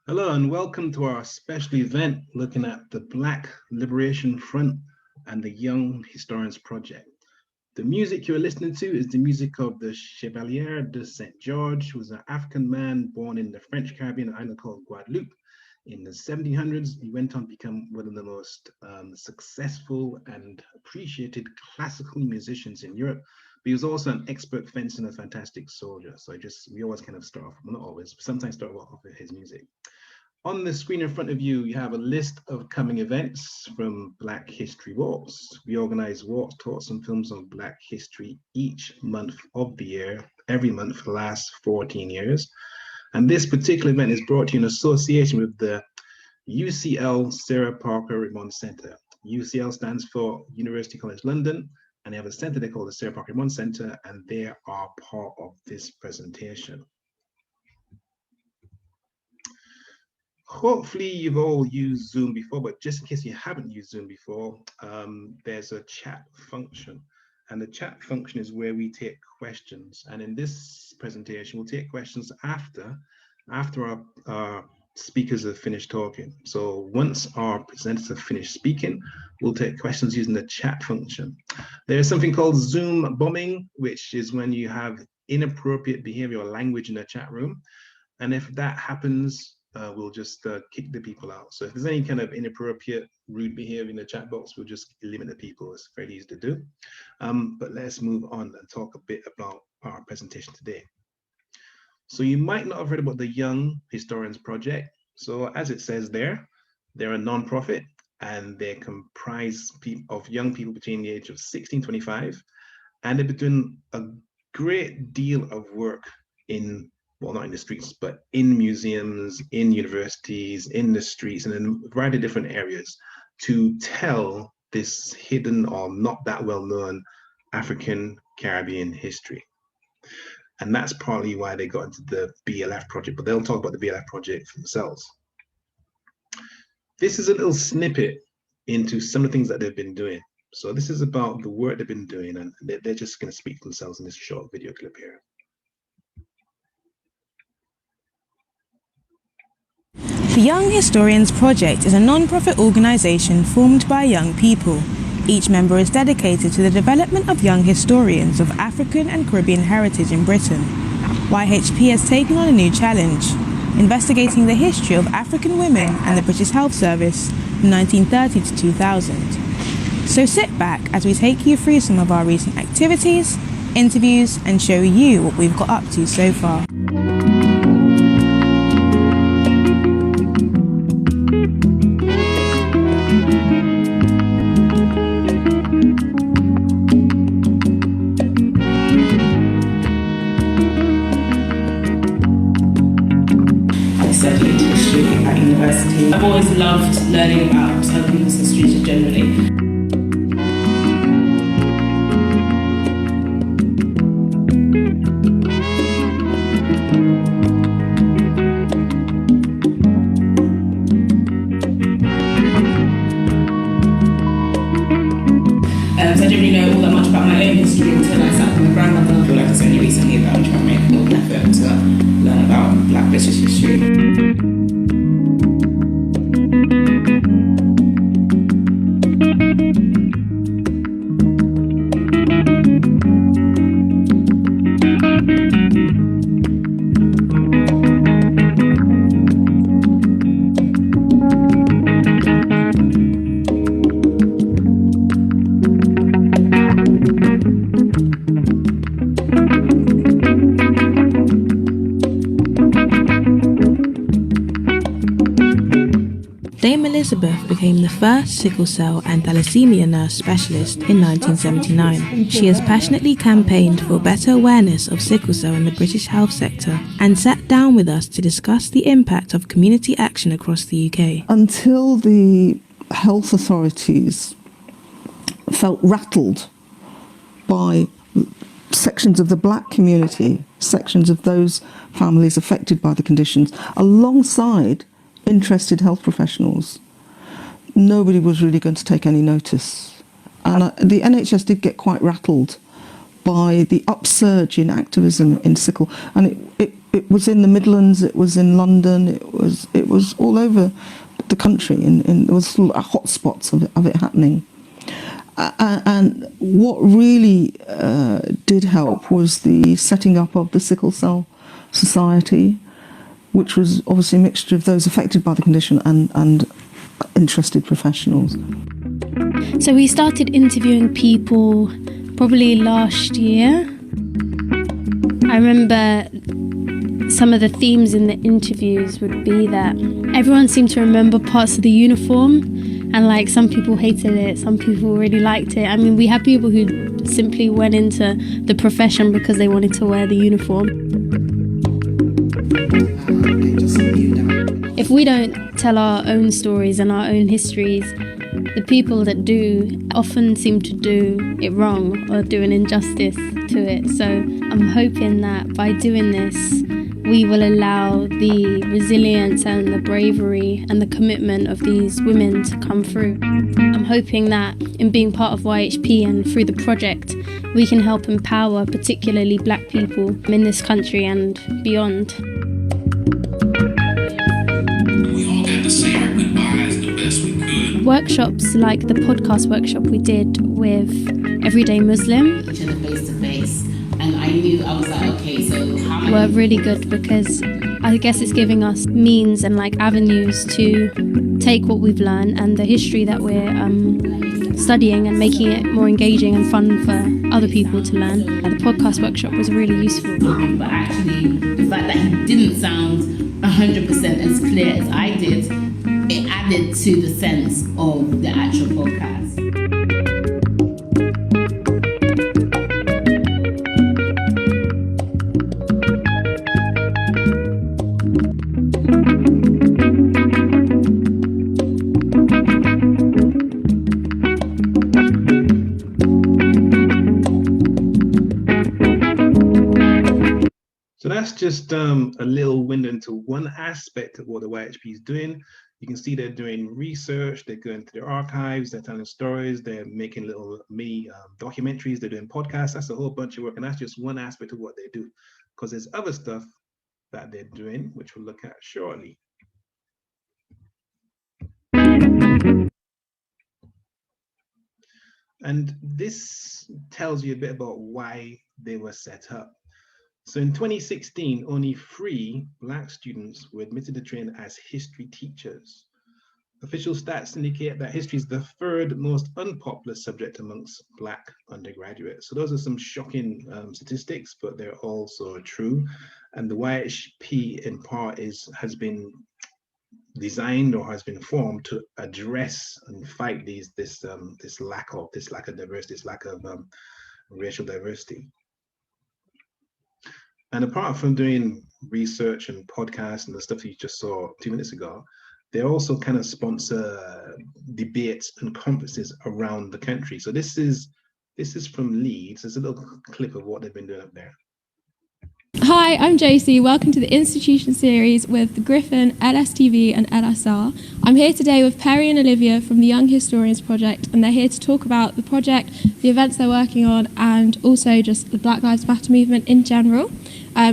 Hello and welcome to our special event looking at the Black Liberation Front and the Young Historians Project. The music you're listening to is the music of the Chevalier de Saint George, who was an African man born in the French Caribbean island called Guadeloupe. In the 1700s, he went on to become one of the most successful and appreciated classical musicians in Europe. But he was also an expert fencer and a fantastic soldier. So we always kind of start off, well, not always, but sometimes start off with his music. On the screen in front of you, you have a list of coming events from Black History Walks. We organize walks, talks, and films on Black history each month of the year, every month for the last 14 years. And this particular event is brought to you in association with the UCL Sarah Parker Remond Center. UCL stands for University College London, and they have a center they call the Sarah Parker Remond Center, and they are part of this presentation. Hopefully you've all used Zoom before, but just in case you haven't used Zoom before, there's a chat function. And the chat function is where we take questions. And in this presentation, we'll take questions after our speakers have finished talking. So once our presenters have finished speaking, we'll take questions using the chat function. There's something called Zoom bombing, which is when you have inappropriate behavior or language in the chat room. And if that happens, we'll just kick the people out. So if there's any kind of inappropriate, rude behavior in the chat box, we'll just limit the people. It's very easy to do. But let's move on and talk a bit about our presentation today. So you might not have heard about the Young Historians Project. So as it says there, they're a non-profit and they comprise of young people between the age of 16 to 25. And they've been doing a great deal of work in, well, not in the streets, but in museums, in universities, in the streets, and in a variety of different areas to tell this hidden or not that well-known African Caribbean history. And that's partly why they got into the BLF project, but they'll talk about the BLF project for themselves. This is a little snippet into some of the things that they've been doing. So this is about the work they've been doing, and they're just going to speak for themselves in this short video clip here. The Young Historians Project is a non-profit organisation formed by young people. Each member is dedicated to the development of young historians of African and Caribbean heritage in Britain. YHP has taken on a new challenge, investigating the history of African women and the British Health Service from 1930 to 2000. So sit back as we take you through some of our recent activities, interviews, and show you what we've got up to so far. I've always loved learning about other people's histories generally. So I didn't really know all that much about my own history until I sat with my grandmother. I feel like it's only recently that I'm trying to make a little effort to learn about Black British history. Elizabeth became the first sickle cell and thalassemia nurse specialist in 1979. She has passionately campaigned for better awareness of sickle cell in the British health sector and sat down with us to discuss the impact of community action across the UK. Until the health authorities felt rattled by sections of the Black community, sections of those families affected by the conditions, alongside interested health professionals, nobody was really going to take any notice. And the NHS did get quite rattled by the upsurge in activism in sickle, and it it was in the Midlands, it was in London, it was all over the country, there was hotspots of it happening. And what really did help was the setting up of the Sickle Cell Society, which was obviously a mixture of those affected by the condition and interested professionals. So we started interviewing people probably last year. I remember some of the themes in the interviews would be that everyone seemed to remember parts of the uniform, and like some people hated it, some people really liked it. I mean, we had people who simply went into the profession because they wanted to wear the uniform. If we don't tell our own stories and our own histories, the people that do often seem to do it wrong or do an injustice to it. So I'm hoping that by doing this, we will allow the resilience and the bravery and the commitment of these women to come through. I'm hoping that in being part of YHP and through the project, we can help empower particularly Black people in this country and beyond. We all got to say our goodbyes the best we could. Workshops like the podcast workshop we did with Everyday Muslim Each other face to face, and I knew, I was like, okay, so how am I were really good because I guess it's giving us means and like avenues to take what we've learned and the history that we're studying and making it more engaging and fun for other people to learn. The podcast workshop was really useful. But actually, the fact that he didn't sound 100% as clear as I did, it added to the sense of the actual podcast. So that's just a little window into one aspect of what the YHP is doing. You can see they're doing research, they're going to their archives, they're telling stories, they're making little mini documentaries, they're doing podcasts. That's a whole bunch of work, and that's just one aspect of what they do. Because there's other stuff that they're doing, which we'll look at shortly. And this tells you a bit about why they were set up. So in 2016, only 3 Black students were admitted to train as history teachers. Official stats indicate that history is the 3rd most unpopular subject amongst Black undergraduates. So those are some shocking statistics, but they're also true. And the YHP in part has been designed or has been formed to address and fight this lack of diversity, this lack of racial diversity. And apart from doing research and podcasts and the stuff you just saw 2 minutes ago, they also kind of sponsor debates and conferences around the country. So this is from Leeds. There's a little clip of what they've been doing up there. Hi, I'm Josie. Welcome to the Institution series with Griffin, LSTV and LSR. I'm here today with Perry and Olivia from the Young Historians Project, and they're here to talk about the project, the events they're working on, and also just the Black Lives Matter movement in general.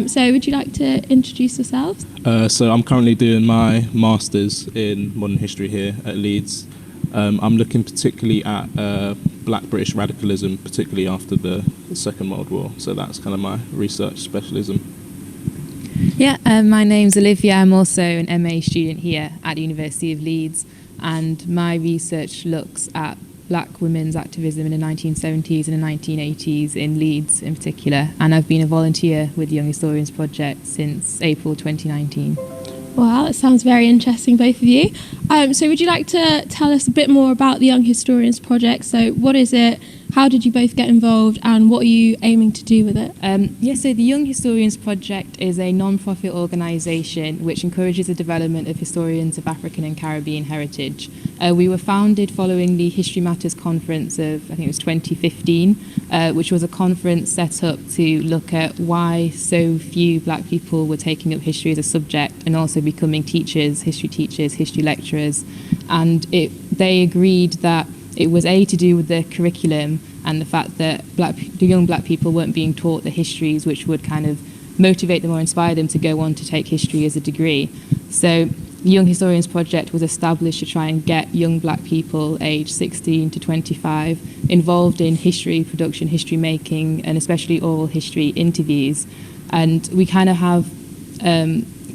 So would you like to introduce yourselves? So I'm currently doing my Masters in Modern History here at Leeds. I'm looking particularly at Black British radicalism, particularly after the Second World War. So that's kind of my research specialism. Yeah, my name's Olivia. I'm also an MA student here at the University of Leeds, and my research looks at Black women's activism in the 1970s and the 1980s in Leeds in particular, and I've been a volunteer with the Young Historians Project since April 2019. Wow, that sounds very interesting, both of you. So would you like to tell us a bit more about the Young Historians Project? So what is it? How did you both get involved, and what are you aiming to do with it? So the Young Historians Project is a non-profit organisation which encourages the development of historians of African and Caribbean heritage. We were founded following the History Matters conference of, I think it was 2015, which was a conference set up to look at why so few Black people were taking up history as a subject and also becoming teachers, history lecturers. And they agreed that it was to do with the curriculum and the fact that the young Black people weren't being taught the histories which would kind of motivate them or inspire them to go on to take history as a degree. So the Young Historians Project was established to try and get young black people aged 16 to 25 involved in history production, history making, and especially oral history interviews. And we kind of have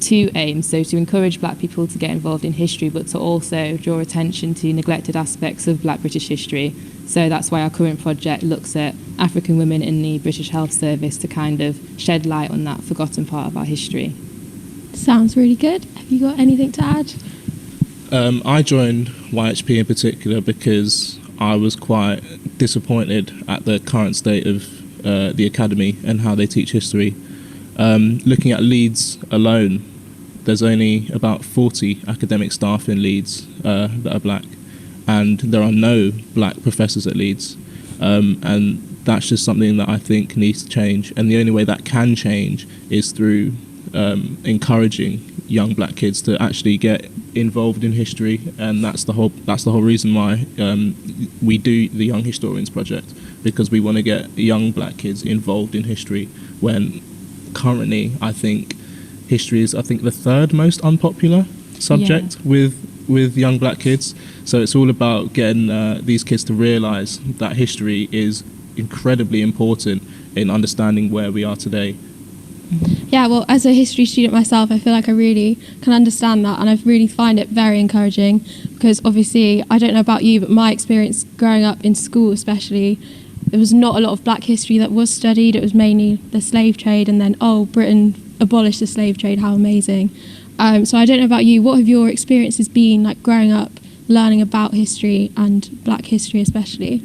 two aims, so to encourage black people to get involved in history, but to also draw attention to neglected aspects of black British history. So that's why our current project looks at African women in the British Health Service to kind of shed light on that forgotten part of our history. Sounds really good. Have you got anything to add? I joined YHP in particular because I was quite disappointed at the current state of the academy and how they teach history. Looking at Leeds alone, there's only about 40 academic staff in Leeds that are black, and there are no black professors at Leeds. And that's just something that I think needs to change. And the only way that can change is through encouraging young black kids to actually get involved in history, and that's the whole reason why we do the Young Historians Project, because we want to get young black kids involved in history when currently I think history is the third most unpopular subject with young black kids. So it's all about getting these kids to realise that history is incredibly important in understanding where we are today. Yeah, well, as a history student myself, I feel like I really can understand that, and I really find it very encouraging, because obviously, I don't know about you, but my experience growing up in school especially, there was not a lot of black history that was studied. It was mainly the slave trade, and then, Britain abolished the slave trade, how amazing. So I don't know about you, what have your experiences been like growing up, learning about history and black history especially?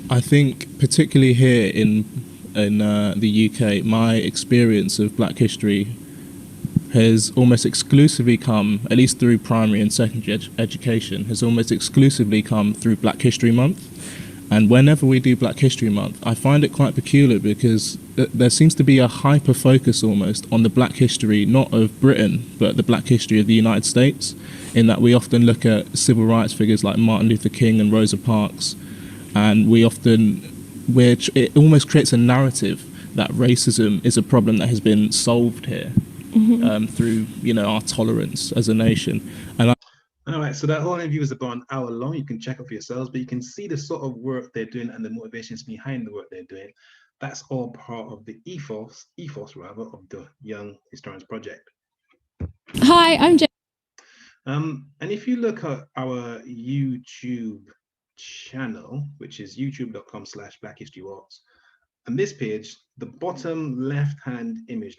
I think particularly here in the UK, my experience of black history has almost exclusively come, at least through primary and secondary education, has almost exclusively come through Black History Month. And whenever we do Black History Month, I find it quite peculiar because there seems to be a hyper focus almost on the black history, not of Britain, but the black history of the United States, in that we often look at civil rights figures like Martin Luther King and Rosa Parks, and it almost creates a narrative that racism is a problem that has been solved here through our tolerance as a nation. And all right, so that whole interview is about an hour long. You can check it for yourselves, but you can see the sort of work they're doing and the motivations behind the work they're doing. That's all part of the ethos of the Young Historians Project. Hi, I'm Jane. And if you look at our YouTube channel, which is youtube.com/blackhistorywalks, on this page, the bottom left-hand image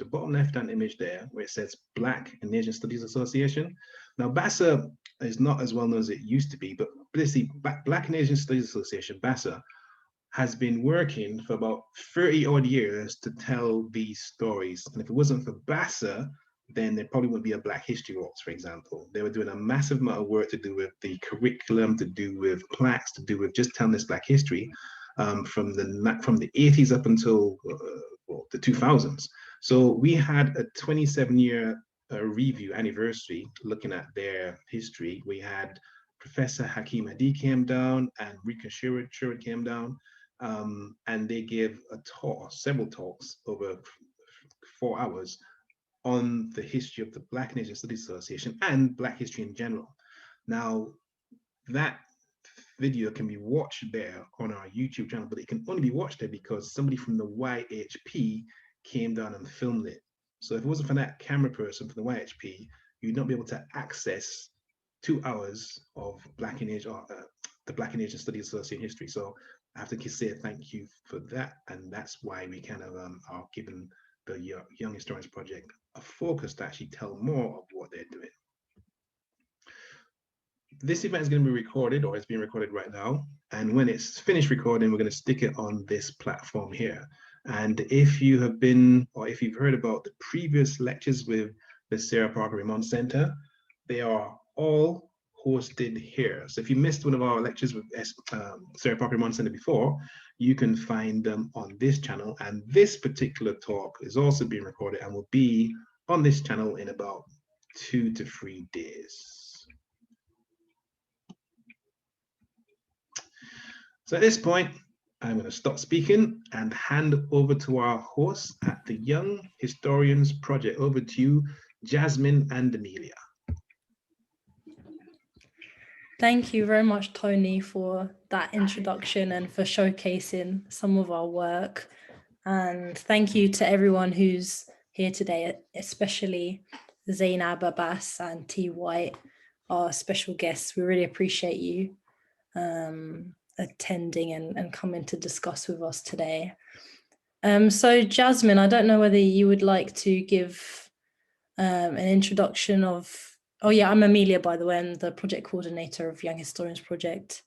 there, where it says Black and Asian Studies Association. Now, BASA is not as well known as it used to be, but basically, Black and Asian Studies Association, BASA, has been working for about 30 odd years to tell these stories. And if it wasn't for BASA, then there probably wouldn't be a Black History Walks, for example. They were doing a massive amount of work to do with the curriculum, to do with plaques, to do with just telling this Black history from the 80s up until the 2000s. So we had a 27-year review anniversary looking at their history. We had Professor Hakeem Hadi came down and Rika Sherwood came down, and they gave several talks over 4 hours on the history of the Black and Asian Studies Association and Black history in general. Now, that video can be watched there on our YouTube channel, but it can only be watched there because somebody from the YHP came down and filmed it. So if it wasn't for that camera person from the YHP, you'd not be able to access 2 hours of Black and Asian, the Black and Asian Studies Association history. So I have to say thank you for that, and that's why we kind of are giving the Young Historians Project a focus to actually tell more of what they're doing. This event is going to be recorded, or it's being recorded right now. And when it's finished recording, we're going to stick it on this platform here. And if you have been, or if you've heard about the previous lectures with the Sarah Parker Remond Center, they are all hosted here. So if you missed one of our lectures with Sarah Parker Remond Center before, you can find them on this channel. And this particular talk is also being recorded and will be on this channel in about 2 to 3 days. So at this point, I'm going to stop speaking and hand over to our hosts at the Young Historians Project. Over to you, Jasmine and Amelia. Thank you very much, Tony, for that introduction and for showcasing some of our work. And thank you to everyone who's here today, especially Zainab, Abbas and T. White, our special guests. We really appreciate you attending and coming to discuss with us today. So Jasmine, I don't know whether you would like to give an introduction of, oh yeah, I'm Amelia, by the way. I'm the project coordinator of Young Historians Project.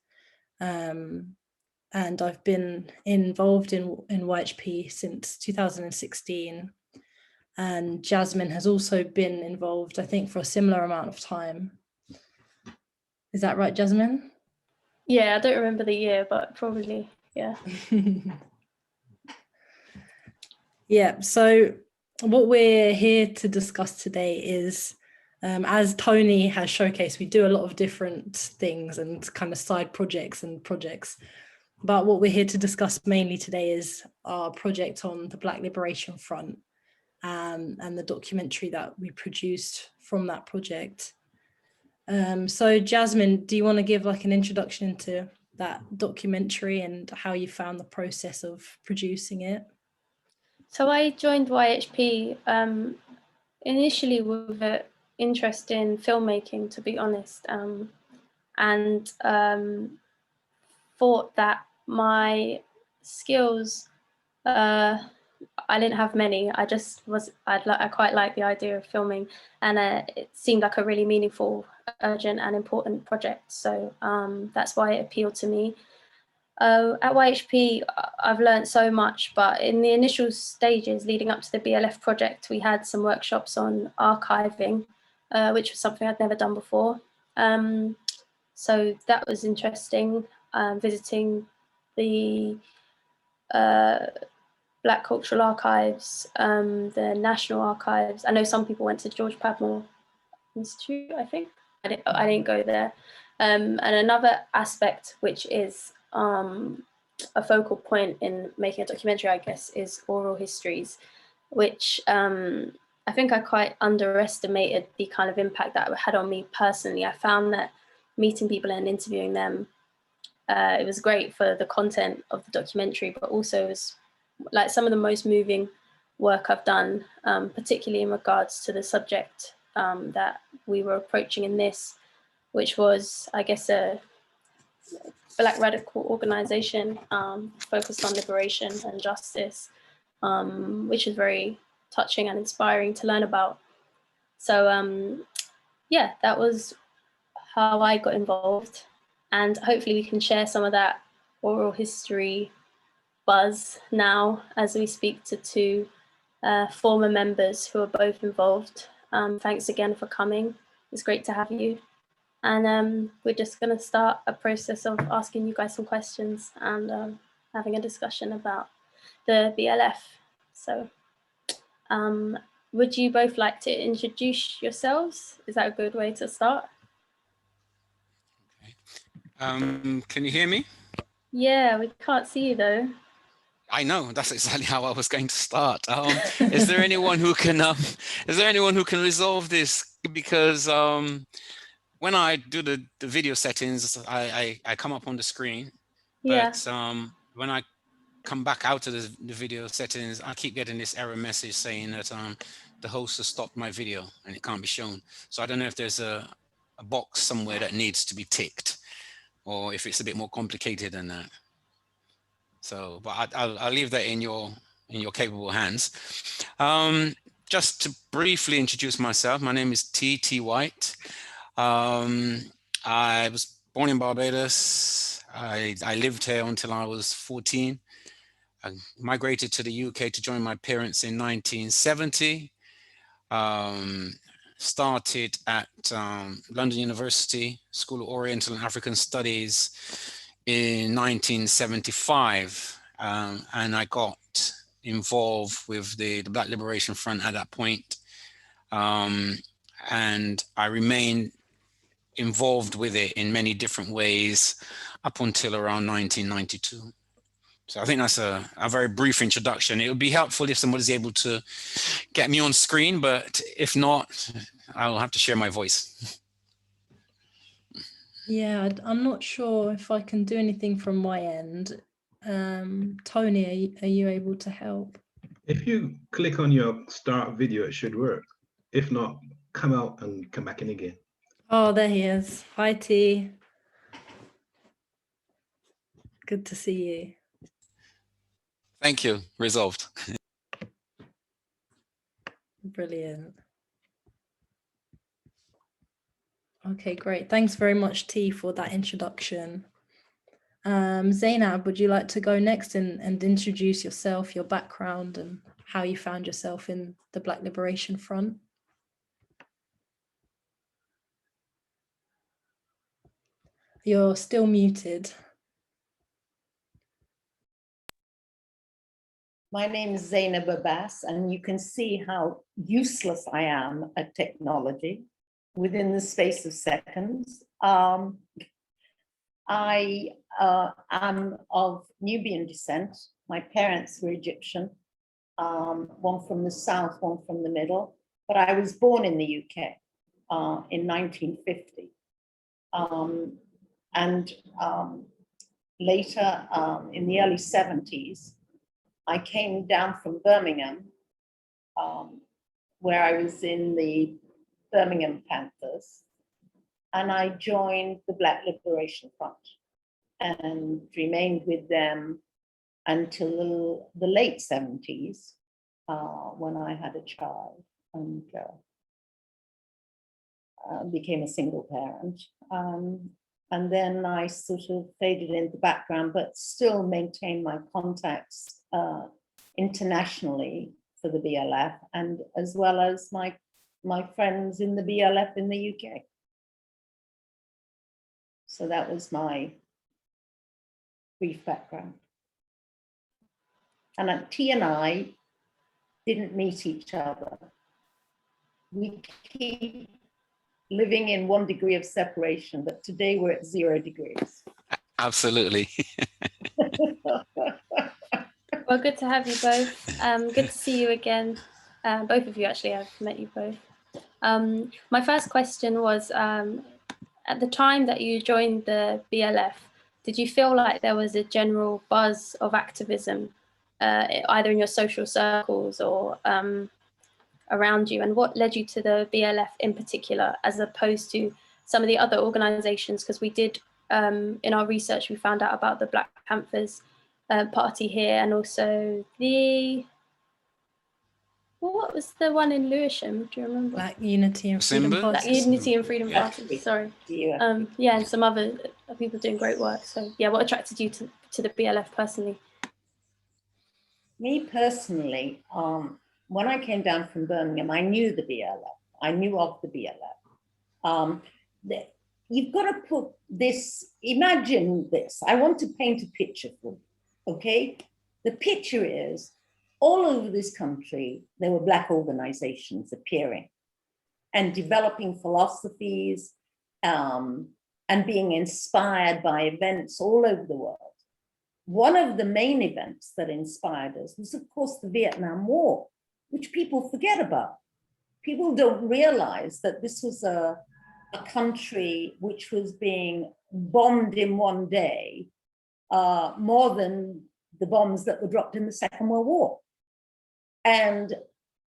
And I've been involved in YHP since 2016. And Jasmine has also been involved, I think, for a similar amount of time. Is that right, Jasmine? Yeah, I don't remember the year, but probably, yeah. Yeah, so what we're here to discuss today is, as Tony has showcased, we do a lot of different things and kind of side projects and projects. But what we're here to discuss mainly today is our project on the Black Liberation Front and the documentary that we produced from that project. So Jasmine, do you want to give like an introduction into that documentary and how you found the process of producing it? So I joined YHP initially with an interest in filmmaking, to be honest, and thought that my skills, I didn't have many. I quite like the idea of filming, and it seemed like a really meaningful, urgent and important project. So that's why it appealed to me. At YHP, I've learned so much, but in the initial stages leading up to the BLF project, we had some workshops on archiving, which was something I'd never done before. So that was interesting, visiting the Black Cultural Archives, the National Archives. I know some people went to George Padmore Institute, I think. I didn't go there. And another aspect, which is a focal point in making a documentary, I guess, is oral histories, which I think I quite underestimated the kind of impact that it had on me personally. I found that meeting people and interviewing them, it was great for the content of the documentary, but also it was like some of the most moving work I've done, particularly in regards to the subject that we were approaching in this, which was, I guess, a Black radical organization focused on liberation and justice, which is very touching and inspiring to learn about. So yeah, that was how I got involved, and hopefully we can share some of that oral history buzz now as we speak to two former members who are both involved. Thanks again for coming. It's great to have you. And we're just going to start a process of asking you guys some questions and having a discussion about the BLF. So would you both like to introduce yourselves? Is that a good way to start? Okay. Can you hear me? Yeah, we can't see you though. I know, that's exactly how I was going to start. Is there anyone who can resolve this? Because when I do the video settings, I come up on the screen, but yeah. When I come back out of the video settings, I keep getting this error message saying that the host has stopped my video and it can't be shown. So I don't know if there's a box somewhere that needs to be ticked, or if it's a bit more complicated than that. So, but I'll leave that in your capable hands. Just to briefly introduce myself, my name is T. White. I was born in Barbados. I lived here until I was 14. I migrated to the UK to join my parents in 1970. Started at London University School of Oriental and African Studies in 1975, and I got involved with the Black Liberation Front at that point, and I remained involved with it in many different ways up until around 1992. So I think that's a very brief introduction. It would be helpful if somebody's able to get me on screen, but if not, I'll have to share my voice. Yeah, I'm not sure if I can do anything from my end. Tony, are you able to help? If you click on your start video, it should work. If not, come out and come back in again. Oh, there he is. Hi, T. Good to see you. Thank you. Resolved. Brilliant. Okay, great. Thanks very much, T, for that introduction. Zainab, would you like to go next and introduce yourself, your background, and how you found yourself in the Black Liberation Front? You're still muted. My name is Zainab Abbas, and you can see how useless I am at technology within the space of seconds. I am of Nubian descent. My parents were Egyptian, one from the south, one from the middle, but I was born in the UK in 1950. Later, in the early 70s, I came down from Birmingham, where I was in the Birmingham Panthers, and I joined the Black Liberation Front and remained with them until the late 70s, when I had a child and became a single parent. And then I sort of faded into the background, but still maintained my contacts internationally for the BLF, and as well as my friends in the BLF in the UK. So that was my brief background. And T and I didn't meet each other. We keep living in 1 degree of separation, but today we're at 0 degrees. Absolutely. Well, good to have you both. Good to see you again. Both of you, actually, I've met you both. My first question was, at the time that you joined the BLF, did you feel like there was a general buzz of activism, either in your social circles or around you? And what led you to the BLF in particular, as opposed to some of the other organizations? Because we did, in our research, we found out about the Black Panthers party here, and also what was the one in Lewisham? Do you remember? Black Unity and Freedom Simba? Party. Black Unity and Freedom Yeah. Party. Sorry. Yeah. Yeah, and some other people doing great work. So yeah, what attracted you to the BLF personally? Me personally, when I came down from Birmingham, I knew the BLF. I knew of the BLF. You've got to put this, imagine this. I want to paint a picture for you, okay? The picture is, all over this country, there were Black organizations appearing and developing philosophies and being inspired by events all over the world. One of the main events that inspired us was, of course, the Vietnam War, which people forget about. People don't realize that this was a country which was being bombed in one day, more than the bombs that were dropped in the Second World War. And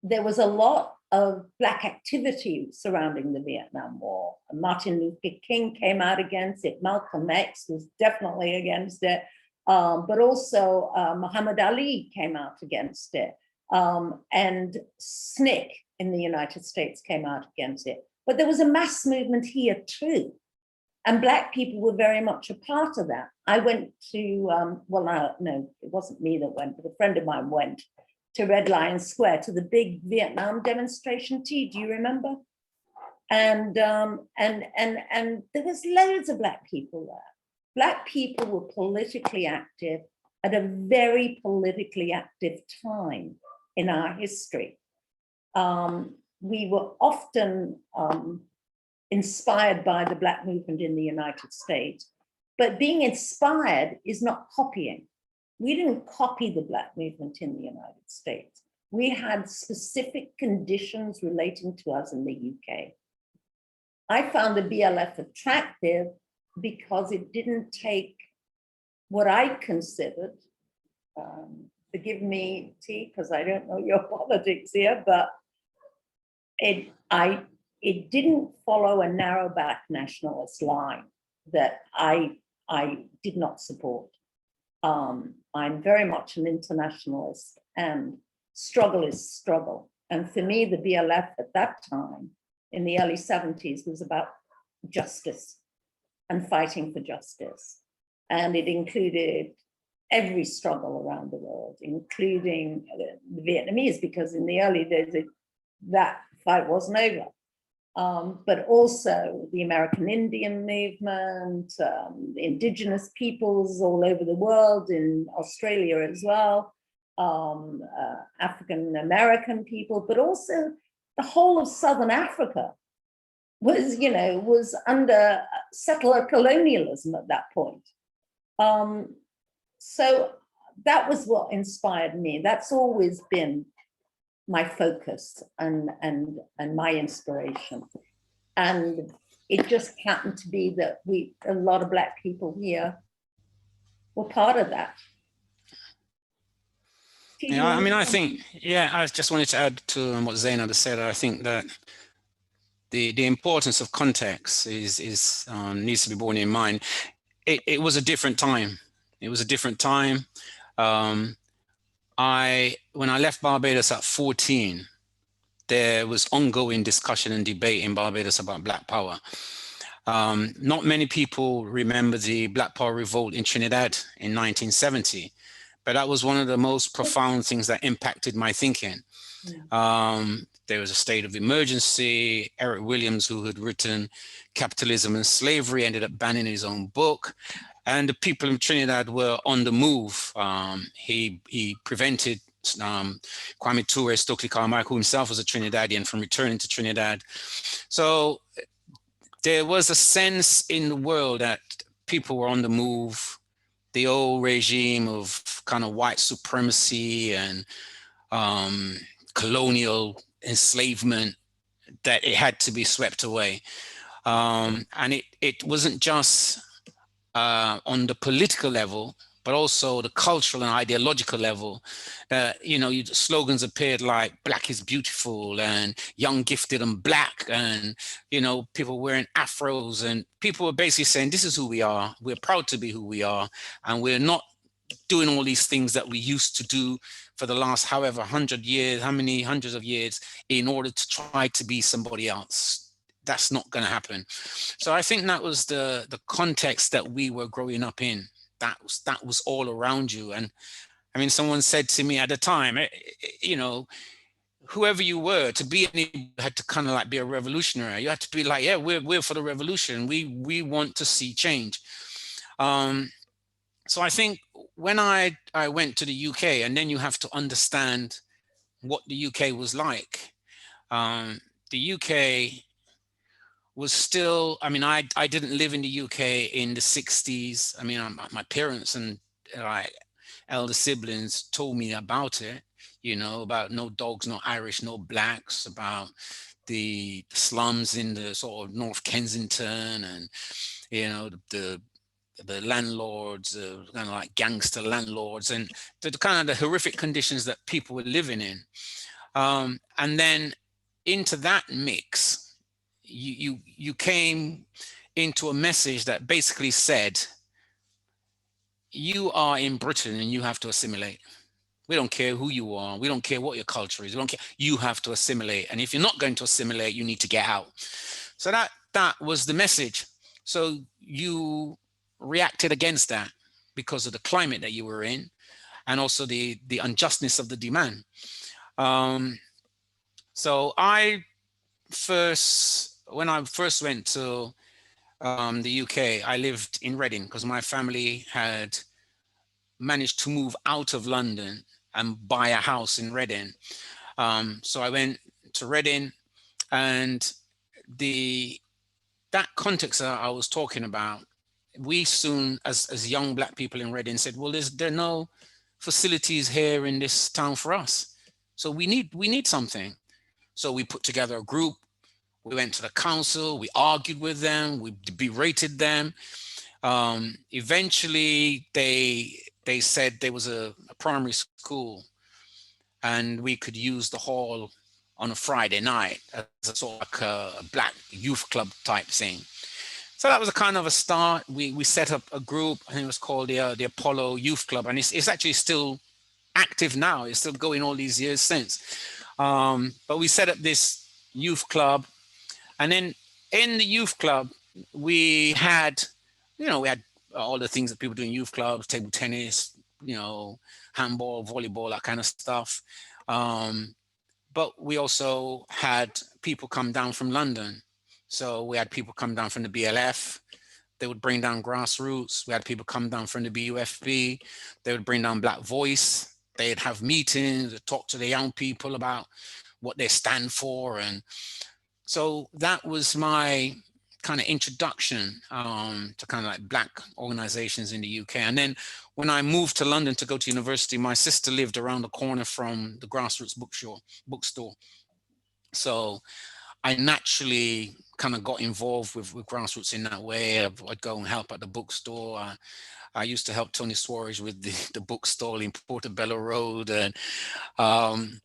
there was a lot of Black activity surrounding the Vietnam War. Martin Luther King came out against it. Malcolm X was definitely against it. But also Muhammad Ali came out against it. And SNCC in the United States came out against it. But there was a mass movement here too. And Black people were very much a part of that. I went to, no, it wasn't me that went, but a friend of mine went to Red Lion Square, to the big Vietnam demonstration. T, do you remember? And there was loads of Black people there. Black people were politically active at a very politically active time in our history. We were often inspired by the Black movement in the United States, but being inspired is not copying. we didn't copy the Black movement in the United States. We had specific conditions relating to us in the UK. I found the BLF attractive because it didn't take what I considered, forgive me, T, because I don't know your politics here, but it didn't follow a narrow back nationalist line that I did not support. I'm very much an internationalist, and struggle is struggle. And for me, the BLF at that time, in the early 70s, was about justice and fighting for justice. And it included every struggle around the world, including the Vietnamese, because in the early days, that fight wasn't over. But also the American Indian movement, indigenous peoples all over the world, in Australia as well, African American people, but also the whole of Southern Africa was under settler colonialism at that point. So that was what inspired me. That's always been my focus and my inspiration. And it just happened to be that a lot of Black people here were part of that. Yeah, I mean, I think, yeah, I just wanted to add to what Zainab said. I think that the importance of context is needs to be borne in mind. It was a different time. It was a different time. When I left Barbados at 14, there was ongoing discussion and debate in Barbados about Black Power. Not many people remember the Black Power revolt in Trinidad in 1970, but that was one of the most profound things that impacted my thinking. There was a state of emergency. Eric Williams, who had written Capitalism and Slavery, ended up banning his own book. And the people in Trinidad were on the move. He prevented Kwame Ture, Stokely Carmichael, who himself was a Trinidadian, from returning to Trinidad. So there was a sense in the world that people were on the move. The old regime of kind of white supremacy and colonial enslavement, that it had to be swept away. And it wasn't just on the political level, but also the cultural and ideological level. Slogans appeared like "Black is beautiful" and "Young, gifted, and Black," and people wearing afros, and people were basically saying, "This is who we are. We're proud to be who we are, and we're not doing all these things that we used to do for the last however 100 years, how many hundreds of years, in order to try to be somebody else. That's not going to happen." So I think that was the context that we were growing up in. That was all around you. And I mean, someone said to me at the time, whoever you were, to be any, had to kind of like be a revolutionary. You had to be like, yeah, we're for the revolution. We want to see change. So I think when I went to the UK, and then you have to understand what the UK was like. The UK was still, I mean, I didn't live in the UK in the 60s. I mean, my parents and elder siblings told me about it, about no dogs, no Irish, no blacks, about the slums in the sort of North Kensington, and, the landlords, kind of like gangster landlords, and the kind of the horrific conditions that people were living in. And then into that mix, you came into a message that basically said, you are in Britain and you have to assimilate. We don't care who you are. We don't care what your culture is. We don't care. You have to assimilate. And if you're not going to assimilate, you need to get out. So that was the message. So you reacted against that because of the climate that you were in, and also the unjustness of the demand. So when I first went to the UK, I lived in Reading because my family had managed to move out of London and buy a house in Reading. So I went to Reading, and that context that I was talking about, we soon, as young Black people in Reading, said, well, there are no facilities here in this town for us. So we need something. So we put together a group. We went to the council, we argued with them, we berated them. Eventually they said there was a primary school and we could use the hall on a Friday night as a sort of like a black youth club type thing. So that was a kind of a start. We set up a group, I think it was called the Apollo Youth Club, and it's actually still active now. It's still going all these years since. But we set up this youth club, and then in the youth club, we had all the things that people do in youth clubs, table tennis, handball, volleyball, that kind of stuff. But we also had people come down from London. So we had people come down from the BLF. They would bring down Grassroots. We had people come down from the BUFB. They would bring down Black Voice. They'd have meetings, talk to the young people about what they stand for. And so that was my kind of introduction to kind of like Black organizations in the UK. And then when I moved to London to go to university, my sister lived around the corner from the Grassroots bookstore. So I naturally kind of got involved with Grassroots in that way. I'd go and help at the bookstore. I used to help Tony Suarez with the bookstore in Portobello Road. And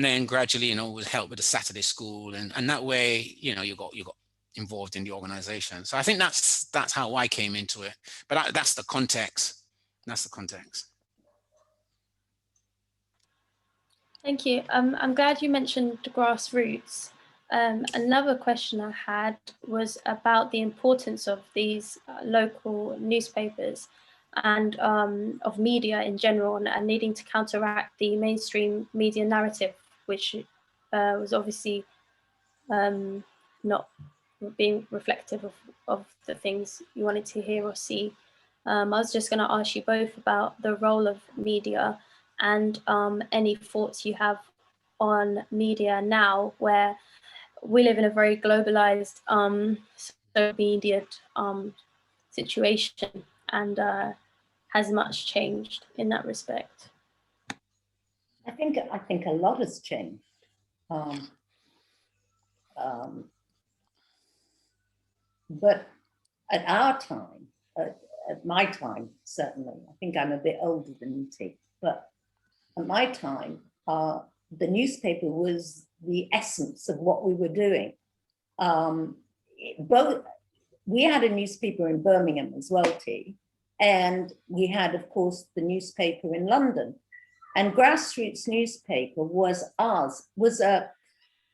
then gradually, would help with the Saturday school. And that way, you got involved in the organization. So I think that's how I came into it. But that's the context. That's the context. Thank you. I'm glad you mentioned Grassroots. Another question I had was about the importance of these local newspapers and of media in general, and needing to counteract the mainstream media narrative, which was obviously not being reflective of the things you wanted to hear or see. I was just going to ask you both about the role of media and any thoughts you have on media now, where we live in a very globalized, social media situation, and has much changed in that respect? I think a lot has changed. But at our time, at my time, certainly, I think I'm a bit older than you, T, but at my time, the newspaper was the essence of what we were doing. We had a newspaper in Birmingham as well, T, and we had, of course, the newspaper in London. And Grassroots Newspaper was a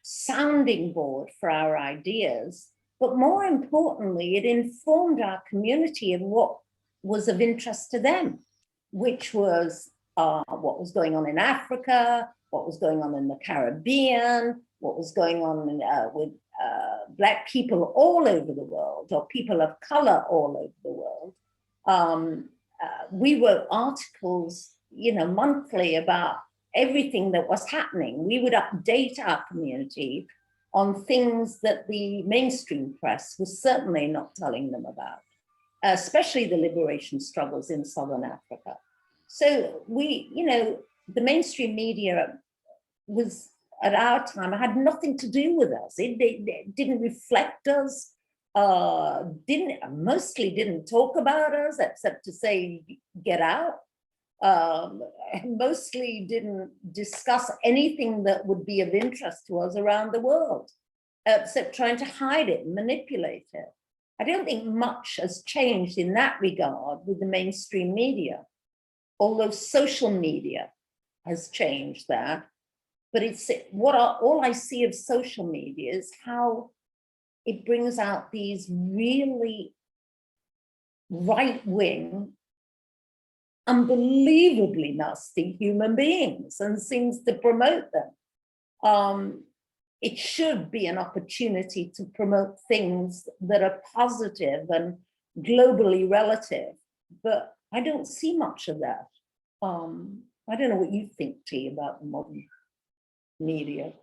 sounding board for our ideas, but more importantly, it informed our community of what was of interest to them, which was what was going on in Africa, what was going on in the Caribbean, what was going on with Black people all over the world, or people of color all over the world. We wrote articles, monthly about everything that was happening. We would update our community on things that the mainstream press was certainly not telling them about, especially the liberation struggles in Southern Africa. So the mainstream media was, at our time, had nothing to do with us. It didn't reflect us, mostly didn't talk about us, except to say, get out. Mostly didn't discuss anything that would be of interest to us around the world, except trying to hide it and manipulate it. I don't think much has changed in that regard with the mainstream media, although social media has changed that. But all I see of social media is how it brings out these really right-wing, unbelievably nasty human beings and seems to promote them. It should be an opportunity to promote things that are positive and globally relative, but I don't see much of that. I don't know what you think, T, about the modern media.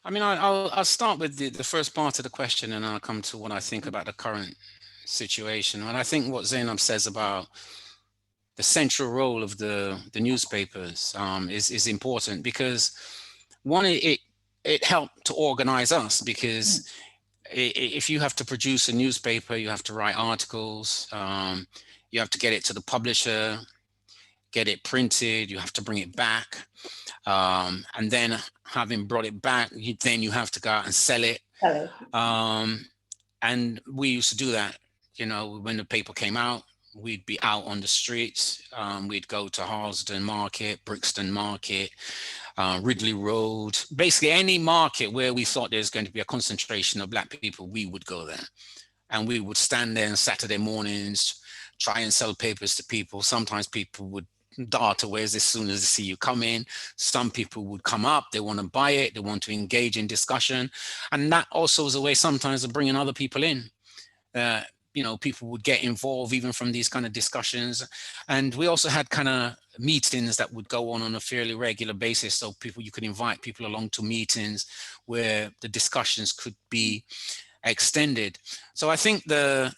I mean, I'll start with the first part of the question, and I'll come to what I think about the current situation. And I think what Zainab says about central role of the newspapers is important, because one, it helped to organize us, because if you have to produce a newspaper, you have to write articles, you have to get it to the publisher, get it printed, you have to bring it back, and then having brought it back, then you have to go out and sell it. And we used to do that, you know, when the paper came out, we'd be out on the streets. We'd go to Harlesden Market, Brixton Market, Ridley Road, basically any market where we thought there's going to be a concentration of Black people, we would go there. And we would stand there on Saturday mornings, try and sell papers to people. Sometimes people would dart away as soon as they see you come in. Some people would come up, they want to buy it, they want to engage in discussion. And that also is a way sometimes of bringing other people in. You know, people would get involved even from these kind of discussions. And we also had kind of meetings that would go on a fairly regular basis. So you could invite people along to meetings where the discussions could be extended. So I think the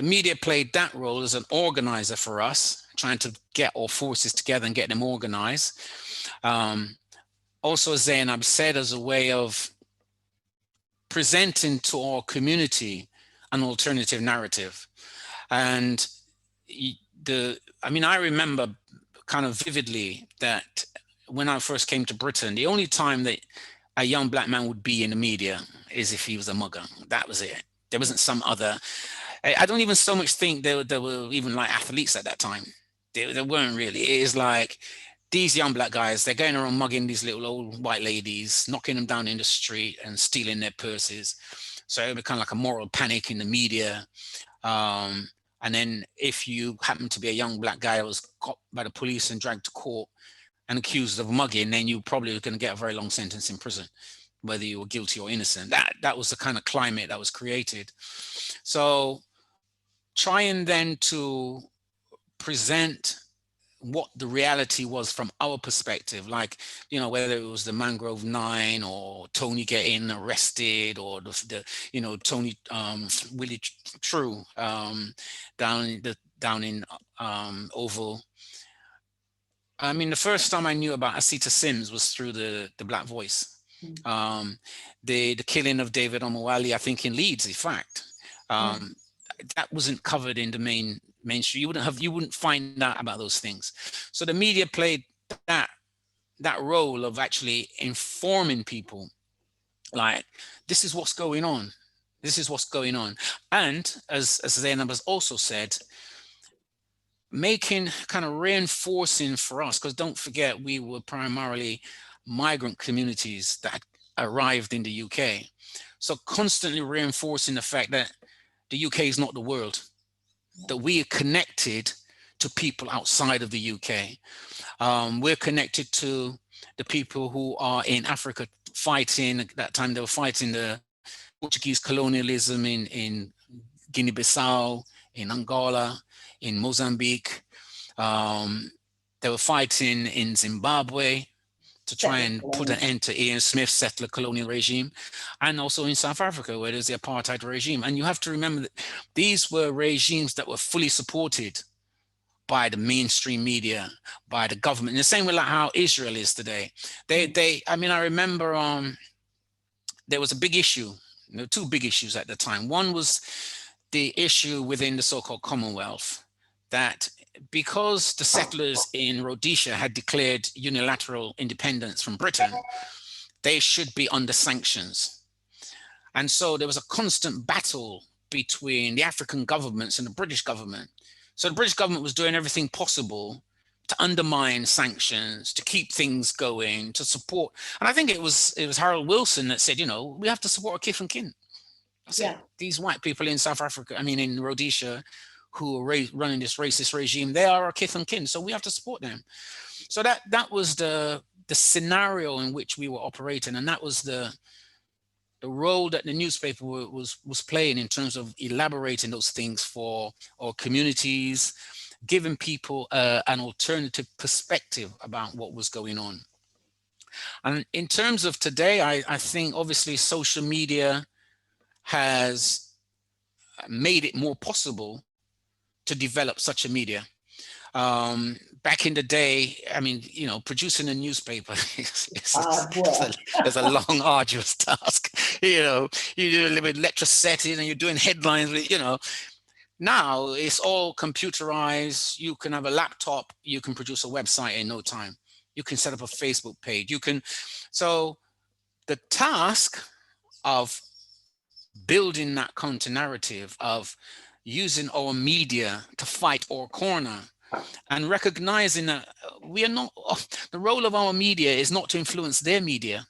media played that role as an organizer for us, trying to get all forces together and get them organized. Also, as Zainab said, as a way of presenting to our community an alternative narrative. And I remember kind of vividly that when I first came to Britain, the only time that a young Black man would be in the media is if he was a mugger. That was it. There wasn't some other, I don't even so much think there were even like athletes at that time. There weren't really. It is like these young Black guys, they're going around mugging these little old white ladies, knocking them down in the street and stealing their purses. So it was kind of like a moral panic in the media. And then if you happen to be a young Black guy who was caught by the police and dragged to court and accused of mugging, then you probably were going to get a very long sentence in prison, whether you were guilty or innocent. That was the kind of climate that was created. So trying then to present what the reality was from our perspective, like, you know, whether it was the Mangrove 9 or Tony getting arrested, or the you know, Tony Willie True down in Oval. I mean, the first time I knew about Asita Sims was through the Black Voice. The killing of David Omowale, I think in Leeds, in fact, that wasn't covered in the mainstream. You wouldn't find out about those things. So the media played that role of actually informing people, like, this is what's going on. This is what's going on. And as Zainab has also said, making kind of reinforcing for us, because don't forget, we were primarily migrant communities that arrived in the UK. So constantly reinforcing the fact that the UK is not the world, that we are connected to people outside of the UK. We're connected to the people who are in Africa fighting. At that time, they were fighting the Portuguese colonialism in Guinea-Bissau, in Angola, in Mozambique. They were fighting in Zimbabwe to try and put an end to Ian Smith's settler colonial regime, and also in South Africa, where there's the apartheid regime. And you have to remember that these were regimes that were fully supported by the mainstream media, by the government, in the same way like how Israel is today. I mean, I remember there was a big issue, there were two big issues at the time. One was the issue within the so-called Commonwealth, that because the settlers in Rhodesia had declared unilateral independence from Britain, they should be under sanctions. And so there was a constant battle between the African governments and the British government. So the British government was doing everything possible to undermine sanctions, to keep things going, to support. And I think it was Harold Wilson that said, you know, we have to support our kith and kin. I said, these white people in South Africa, I mean, in Rhodesia, who are running this racist regime, they are our kith and kin, so we have to support them. So that was the scenario in which we were operating, and that was the role that the newspaper was playing in terms of elaborating those things for our communities, giving people an alternative perspective about what was going on. And in terms of today, I think obviously social media has made it more possible to develop such a media. Back in the day, I mean, you know, producing a newspaper is a long, arduous task. You know, you do a little bit lecture setting and you're doing headlines with, you know. Now it's all computerized. You can have a laptop, you can produce a website in no time. You can set up a Facebook page. You can, so the task of building that counter narrative, of using our media to fight our corner, and recognizing that we are not, the role of our media is not to influence their media.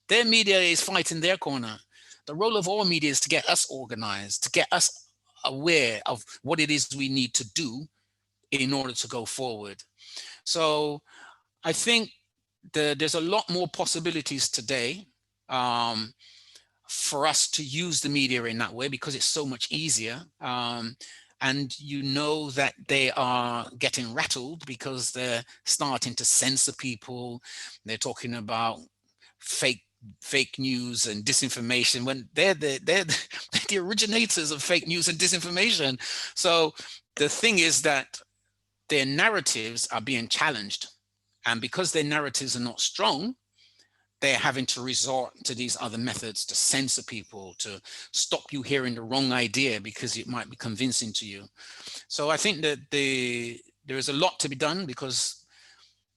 Their media is fighting their corner. The role of our media is to get us organized, to get us aware of what it is we need to do in order to go forward. So I think there's a lot more possibilities today for us to use the media in that way, because it's so much easier. And you know that they are getting rattled because they're starting to censor people. They're talking about fake news and disinformation when they're the originators of fake news and disinformation. So the thing is that their narratives are being challenged, and because their narratives are not strong, they're having to resort to these other methods to censor people, to stop you hearing the wrong idea because it might be convincing to you. So I think that there is a lot to be done, because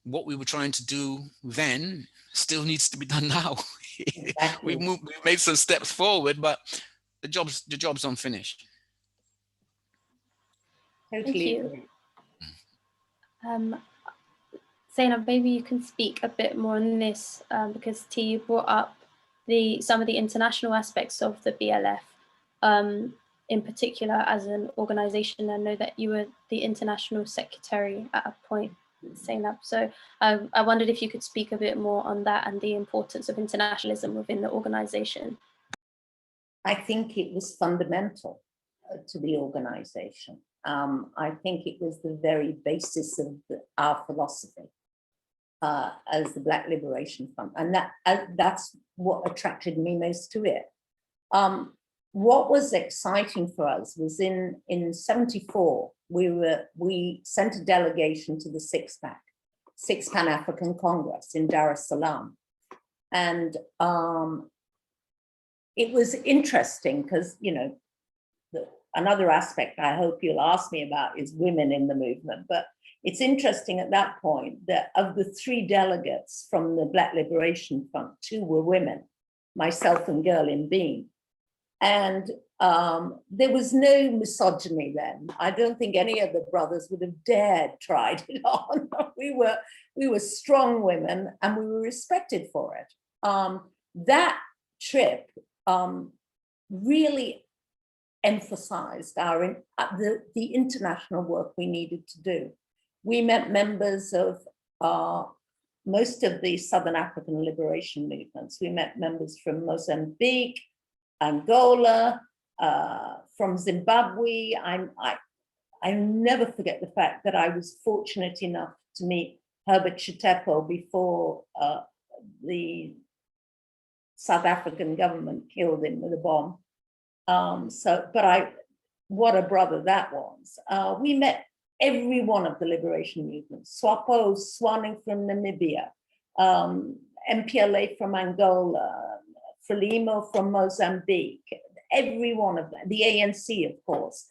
what we were trying to do then still needs to be done now. Exactly. We've made some steps forward, but the job's unfinished. Totally. Thank you. Zainab, maybe you can speak a bit more on this, because T, you brought up some of the international aspects of the BLF, in particular as an organization. I know that you were the international secretary at a point, Zainab. So I wondered if you could speak a bit more on that and the importance of internationalism within the organization. I think it was fundamental to the organization. I think it was the very basis of our philosophy as the Black Liberation Front, and that's what attracted me most to it. What was exciting for us was in 74, we sent a delegation to the Sixth Pan-African Congress in Dar es Salaam, and it was interesting because, you know, another aspect I hope you'll ask me about is women in the movement. But it's interesting at that point that of the 3 delegates from the Black Liberation Front, 2 were women, myself and Gerlin Bean. And there was no misogyny then. I don't think any of the brothers would have dared tried it on. We were strong women and we were respected for it. That trip really emphasized the international work we needed to do. We met members of most of the Southern African liberation movements. We met members from Mozambique, Angola, from Zimbabwe. I never forget the fact that I was fortunate enough to meet Herbert Chitepo before the South African government killed him with a bomb. What a brother that was. We met every one of the liberation movements, SWAPO, Swanning from Namibia, MPLA from Angola, Frelimo from Mozambique, every one of them, the ANC, of course.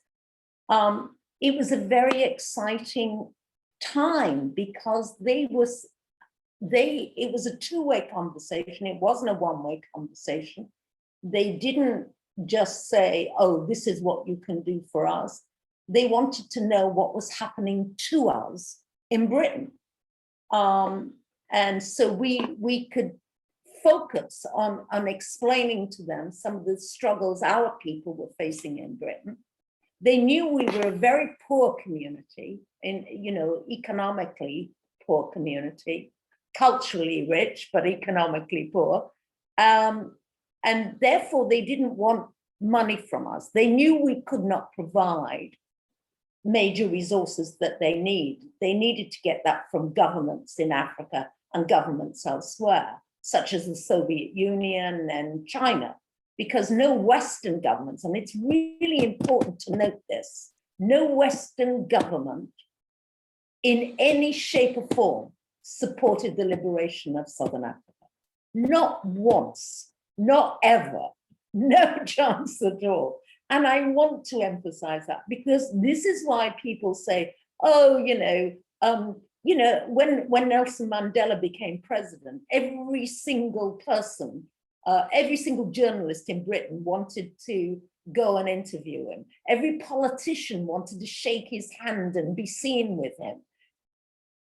It was a very exciting time because it was a two-way conversation. It wasn't a one-way conversation. They didn't just say, oh, this is what you can do for us. They wanted to know what was happening to us in Britain. And so we could focus on explaining to them some of the struggles our people were facing in Britain. They knew we were a very poor community, economically poor community, culturally rich, but economically poor. And therefore they didn't want money from us. They knew we could not provide major resources that they need. They needed to get that from governments in Africa and governments elsewhere, such as the Soviet Union and China, because no Western governments, and it's really important to note this, no Western government in any shape or form supported the liberation of Southern Africa. Not once, not ever, no chance at all. And I want to emphasize that, because this is why people say, oh, when Nelson Mandela became president, every single person, every single journalist in Britain wanted to go and interview him. Every politician wanted to shake his hand and be seen with him.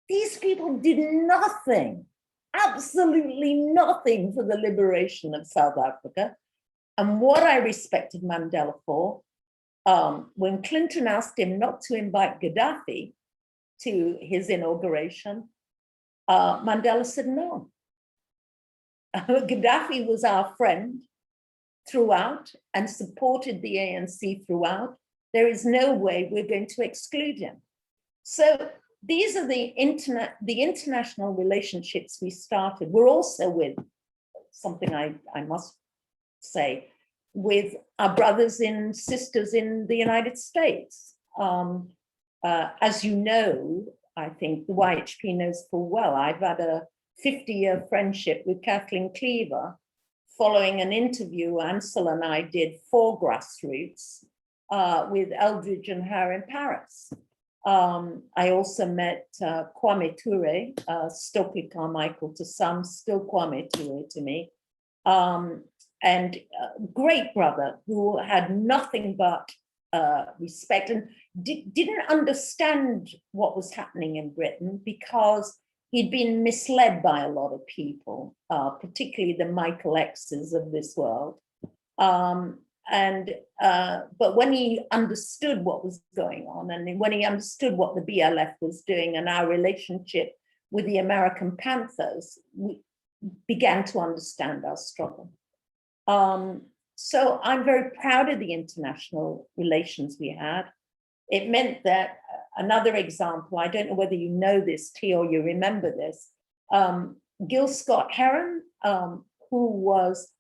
These people did nothing, absolutely nothing for the liberation of South Africa. And what I respected Mandela for, when Clinton asked him not to invite Gaddafi to his inauguration, Mandela said no. Gaddafi was our friend throughout and supported the ANC throughout. There is no way we're going to exclude him. So these are the international relationships we started. We're also with something I must say, with our brothers and sisters in the United States. As you know, I think the YHP knows full well, I've had a 50-year friendship with Kathleen Cleaver following an interview Ansel and I did for Grassroots with Eldridge and her in Paris. I also met Kwame Ture, Stokely Carmichael to some, still Kwame Ture to me, and great brother who had nothing but respect and didn't understand what was happening in Britain, because he'd been misled by a lot of people, particularly the Michael X's of this world. But when he understood what was going on, and when he understood what the BLF was doing and our relationship with the American Panthers, we began to understand our struggle. So I'm very proud of the international relations we had. It meant that, another example, I don't know whether you know this, T, or you remember this, Gil Scott-Heron, who was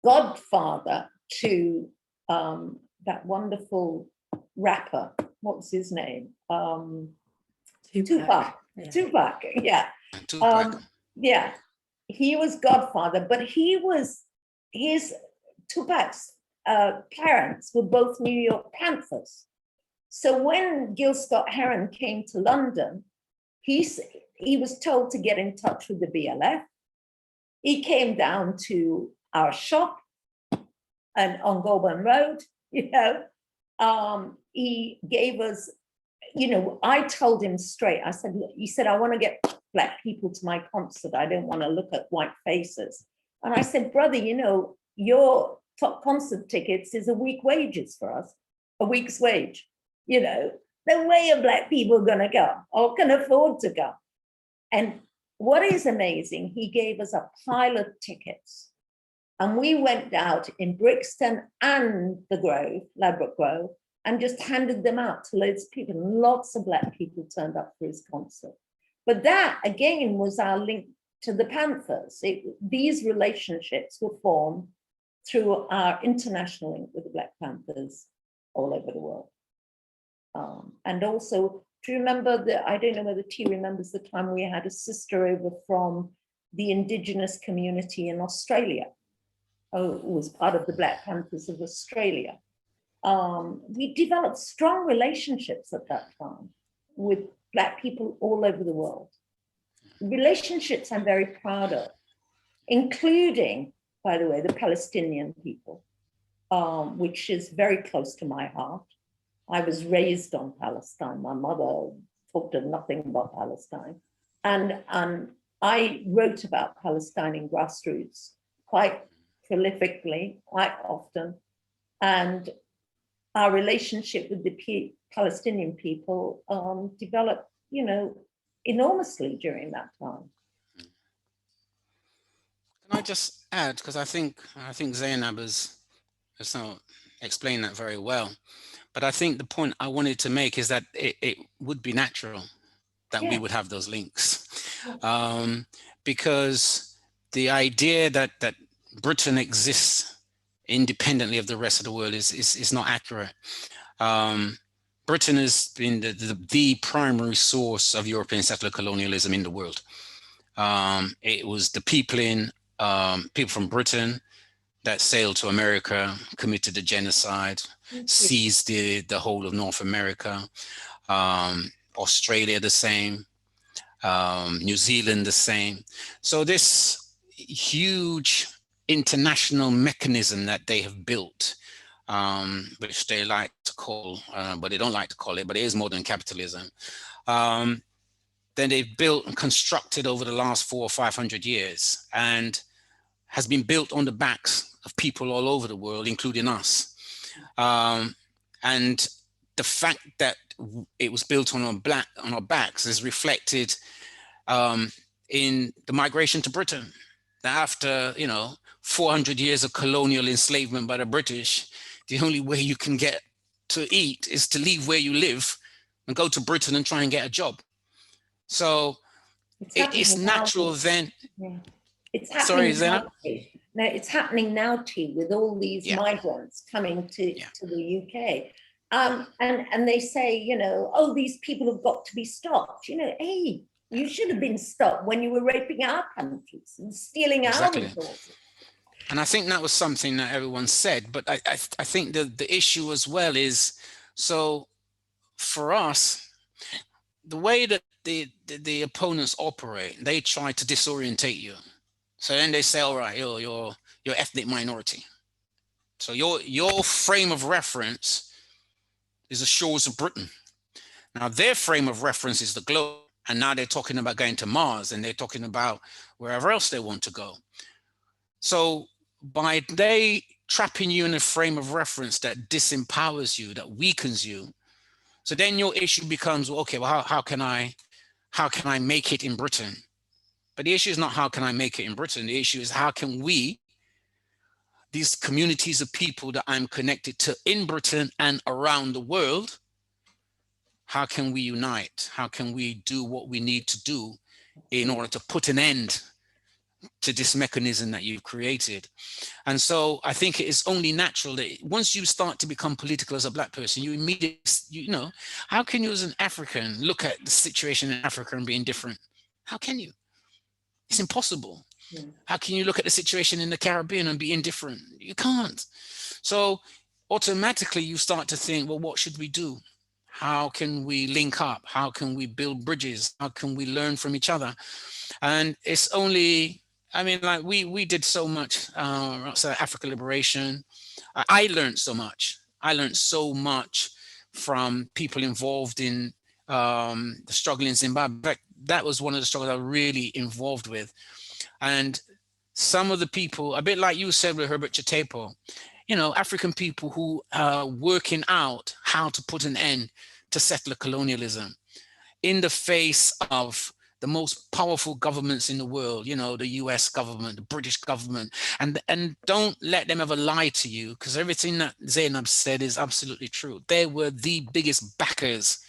godfather to that wonderful rapper, what's his name? Tupac. Yeah. Tupac, yeah. Tupac. Yeah, he was godfather, but Tupac's parents were both New York Panthers. So when Gil Scott-Heron came to London, he was told to get in touch with the BLF. He came down to our shop and on Goulburn Road, he gave us, I told him straight, I said, look, he said, I want to get Black people to my concert. I don't want to look at white faces. And I said, brother, your top concert tickets is a week's wages for us, a week's wage. No way are Black people going to go or can afford to go. And what is amazing, he gave us a pile of tickets. And we went out in Brixton and the Grove, Ladbroke Grove, and just handed them out to loads of people. Lots of Black people turned up for his concert. But that, again, was our link to the Panthers. These relationships were formed through our international link with the Black Panthers all over the world. And also, do you remember that, I don't know whether T remembers the time we had a sister over from the Indigenous community in Australia, who was part of the Black Panthers of Australia. We developed strong relationships at that time with Black people all over the world. Relationships I'm very proud of, including, by the way, the Palestinian people, which is very close to my heart. I was raised on Palestine. My mother talked of nothing but Palestine. And I wrote about Palestine in Grassroots quite prolifically, quite often. And our relationship with the Palestinian people developed, enormously during that time. Can I just add, because I think Zainab has explained that very well. But I think the point I wanted to make is that it would be natural that we would have those links, because the idea that Britain exists independently of the rest of the world is not accurate. Britain has been the primary source of European settler colonialism in the world. It was the people from Britain that sailed to America, committed the genocide, seized the whole of North America, Australia the same, New Zealand the same. So this huge international mechanism that they have built, which they like to call, but they don't like to call it, but it is modern capitalism, then they've built and constructed over the last 400 or 500 years, and has been built on the backs of people all over the world, including us. And the fact that it was built on our backs is reflected in the migration to Britain. After 400 years of colonial enslavement by the British, the only way you can get to eat is to leave where you live and go to Britain and try and get a job. So it's natural then. Yeah. It's happening. Sorry, Zainab? No, it's happening now too, with all these migrants coming to the UK. And they say, oh, these people have got to be stopped. Hey, you should have been stopped when you were raping our countries and stealing our resources. And I think that was something that everyone said, but I think the issue as well is, so for us, the way that the opponents operate, they try to disorientate you. So then they say, all right, you're ethnic minority. So your frame of reference is the shores of Britain. Now their frame of reference is the globe. And now they're talking about going to Mars, and they're talking about wherever else they want to go. So by they trapping you in a frame of reference that disempowers you, that weakens you, so then your issue becomes, well, okay, well, how can I make it in Britain? But the issue is not how can I make it in Britain? The issue is how can we, these communities of people that I'm connected to in Britain and around the world, how can we unite? How can we do what we need to do in order to put an end to this mechanism that you've created? And so I think it is only natural that once you start to become political as a Black person, you immediately, how can you as an African look at the situation in Africa and be indifferent? How can you? It's impossible. Yeah. How can you look at the situation in the Caribbean and be indifferent? You can't. So automatically you start to think, well, what should we do? How can we link up? How can we build bridges? How can we learn from each other? And it's only, like we did so much, Africa Liberation. I learned so much. I learned so much from people involved in the struggle in Zimbabwe. In fact, that was one of the struggles I was really involved with. And some of the people, a bit like you said with Herbert Chatepo, African people who are working out how to put an end to settler colonialism in the face of the most powerful governments in the world, the US government, the British government, and don't let them ever lie to you, because everything that Zainab said is absolutely true. They were the biggest backers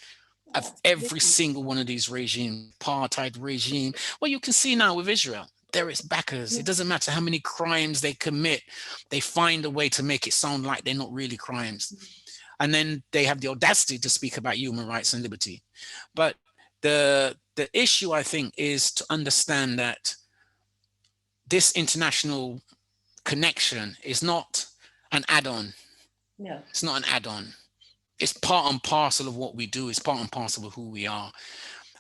of every single one of these regimes, apartheid regime. Well, you can see now with Israel, there is backers. It doesn't matter how many crimes they commit, they find a way to make it sound like they're not really crimes. And then they have the audacity to speak about human rights and liberty. But the issue, I think, is to understand that this international connection is not an add-on. No. It's not an add-on. It's part and parcel of what we do. It's part and parcel of who we are.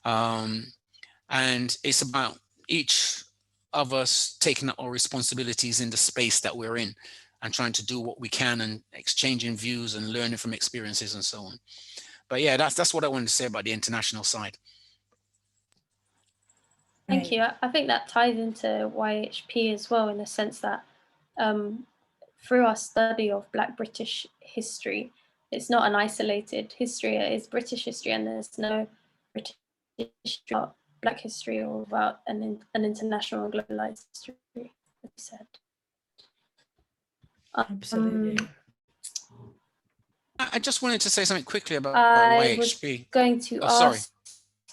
And it's about each of us taking up our responsibilities in the space that we're in and trying to do what we can and exchanging views and learning from experiences and so on. But yeah, that's what I wanted to say about the international side. Thank you. I think that ties into YHP as well, in the sense that through our study of Black British history, it's not an isolated history, it is British history, and there's no British history about Black history or about an international and globalized history, as you said. Absolutely. I just wanted to say something quickly about I YHP. was going to ask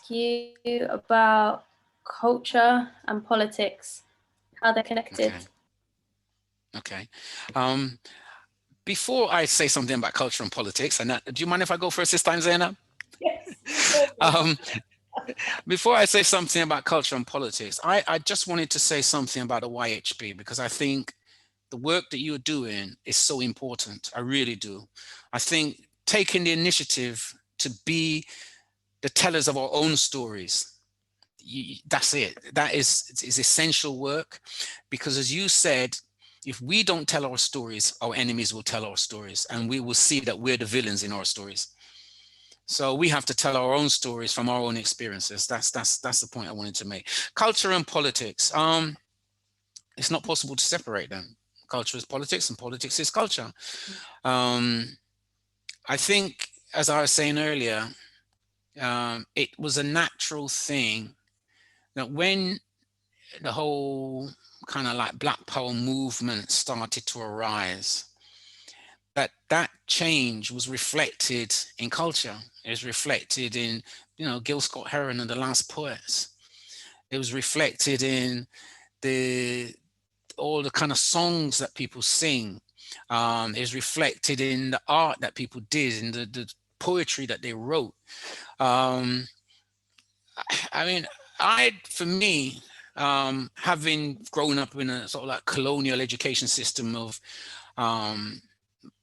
you about culture and politics, how they're connected. Okay. before I say something about culture and politics, and do you mind if I go first this time, Zainab? Yes. Before I say something about culture and politics, I just wanted to say something about the YHB, because I think the work that you're doing is so important. I really do. I think taking the initiative to be the tellers of our own stories, that's it. That is essential work, because as you said, if we don't tell our stories, our enemies will tell our stories, and we will see that we're the villains in our stories. So we have to tell our own stories from our own experiences. That's the point I wanted to make. Culture and politics. It's not possible to separate them. Culture is politics and politics is culture. I think, as I was saying earlier, it was a natural thing that when the whole kind of like Black Power movement started to arise, that change was reflected in culture. It was reflected in, Gil Scott-Heron and the Last Poets. It was reflected in all the kind of songs that people sing. It was reflected in the art that people did, in the poetry that they wrote. I mean, for me, having grown up in a sort of like colonial education system of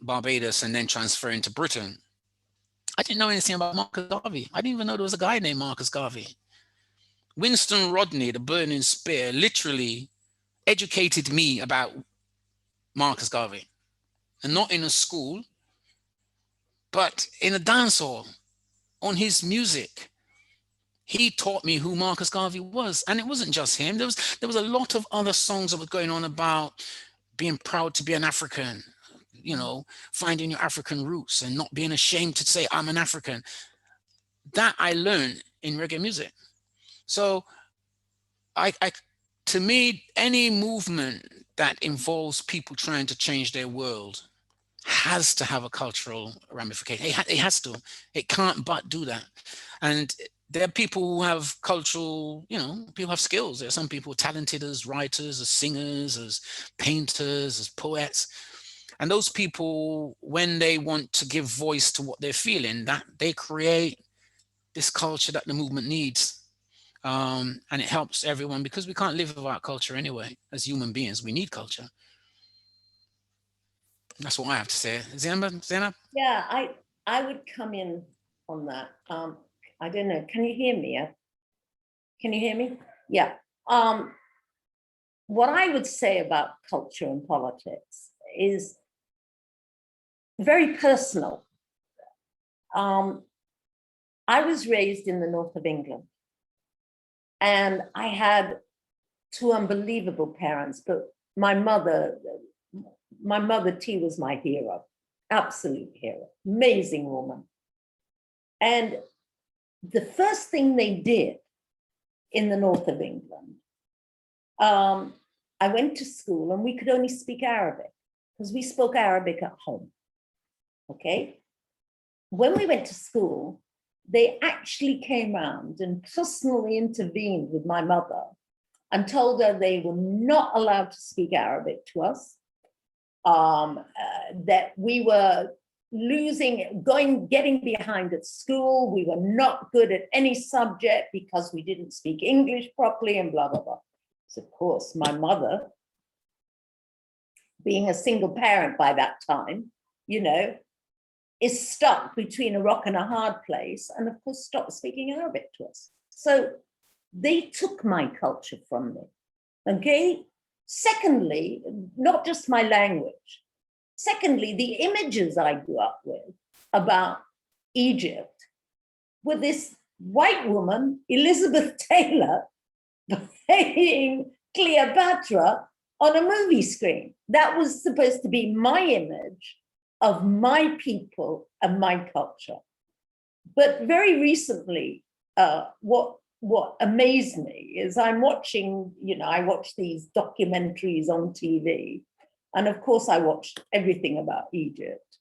Barbados and then transferring to Britain, I didn't know anything about Marcus Garvey. I didn't even know there was a guy named Marcus Garvey. Winston Rodney, the Burning Spear, literally educated me about Marcus Garvey, and not in a school, but in a dance hall, on his music. He taught me who Marcus Garvey was. And it wasn't just him. There was a lot of other songs that were going on about being proud to be an African, finding your African roots and not being ashamed to say, I'm an African. That I learned in reggae music. So to me, any movement that involves people trying to change their world has to have a cultural ramification. It has to. It can't but do that. And there are people who have cultural, people have skills. There are some people talented as writers, as singers, as painters, as poets. And those people, when they want to give voice to what they're feeling, that they create this culture that the movement needs. And it helps everyone, because we can't live without culture anyway. As human beings, we need culture. That's what I have to say. Zainab? Yeah, I would come in on that. I don't know. Can you hear me? Can you hear me? Yeah. What I would say about culture and politics is very personal. I was raised in the north of England, and I had two unbelievable parents, but my mother T was my hero, absolute hero, amazing woman. And the first thing they did in the north of England, I went to school and we could only speak Arabic because we spoke Arabic at home, okay? When we went to school, they actually came around and personally intervened with my mother and told her they were not allowed to speak Arabic to us, that we were getting behind at school. We were not good at any subject because we didn't speak English properly and blah, blah, blah. So of course, my mother, being a single parent by that time, is stuck between a rock and a hard place, and of course stopped speaking Arabic to us. So they took my culture from me, okay? Secondly, not just my language. Secondly, the images I grew up with about Egypt were this white woman, Elizabeth Taylor, playing Cleopatra on a movie screen. That was supposed to be my image of my people and my culture. But very recently, what amazed me is I'm watching, I watch these documentaries on TV. And of course, I watched everything about Egypt.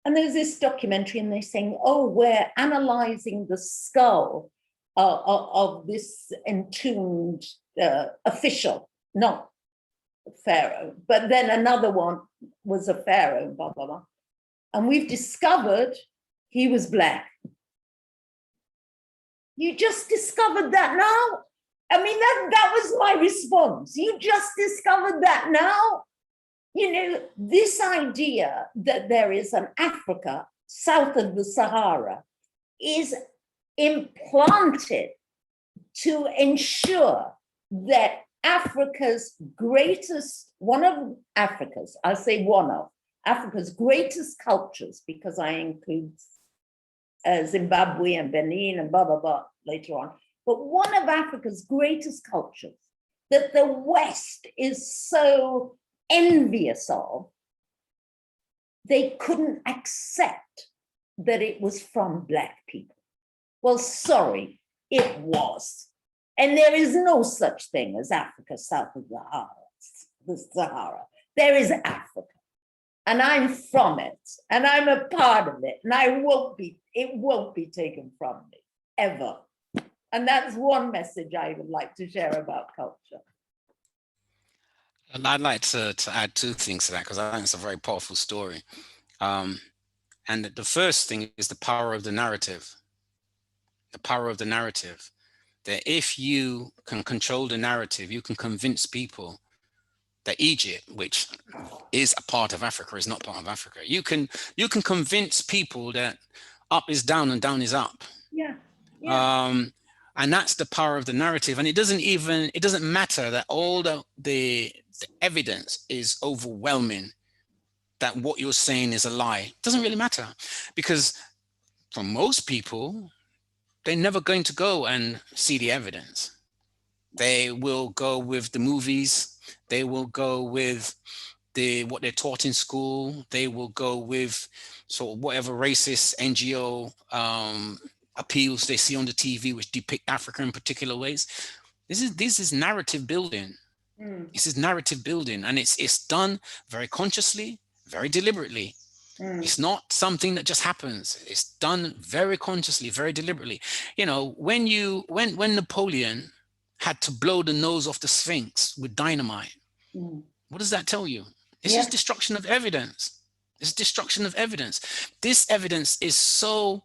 And there's this documentary and they're saying, oh, we're analyzing the skull of this entombed official, not pharaoh. But then another one was a pharaoh, blah, blah, blah. and we've discovered he was Black. You just discovered that now? I mean, that was my response. You just discovered that now? You know, this idea that there is an Africa south of the Sahara is implanted to ensure that one of Africa's greatest cultures, because I include Zimbabwe and Benin and blah, blah, blah later on, but one of Africa's greatest cultures that the West is so envious of, they couldn't accept that it was from Black people. Well, sorry, it was. And there is no such thing as Africa south of the Sahara. There is Africa. And I'm from it, and I'm a part of it, and it won't be taken from me, ever. And that's one message I would like to share about culture. And I'd like to add two things to that, because I think it's a very powerful story. And the first thing is the power of the narrative. The power of the narrative. That if you can control the narrative, you can convince people that Egypt, which is a part of Africa, is not part of Africa. You can convince people that up is down and down is up. Yeah. And that's the power of the narrative. And it doesn't matter that all the evidence is overwhelming that what you're saying is a lie. It doesn't really matter, because for most people, they're never going to go and see the evidence. They will go with the movies. They will go with what they're taught in school. They will go with sort of whatever racist NGO appeals they see on the TV, which depict Africa in particular ways. This is narrative building. This is narrative building, and it's done very consciously, very deliberately. It's not something that just happens. It's done very consciously, very deliberately. You know, when Napoleon had to blow the nose off the Sphinx with dynamite, what does that tell you? It's just destruction of evidence. It's destruction of evidence. This evidence is so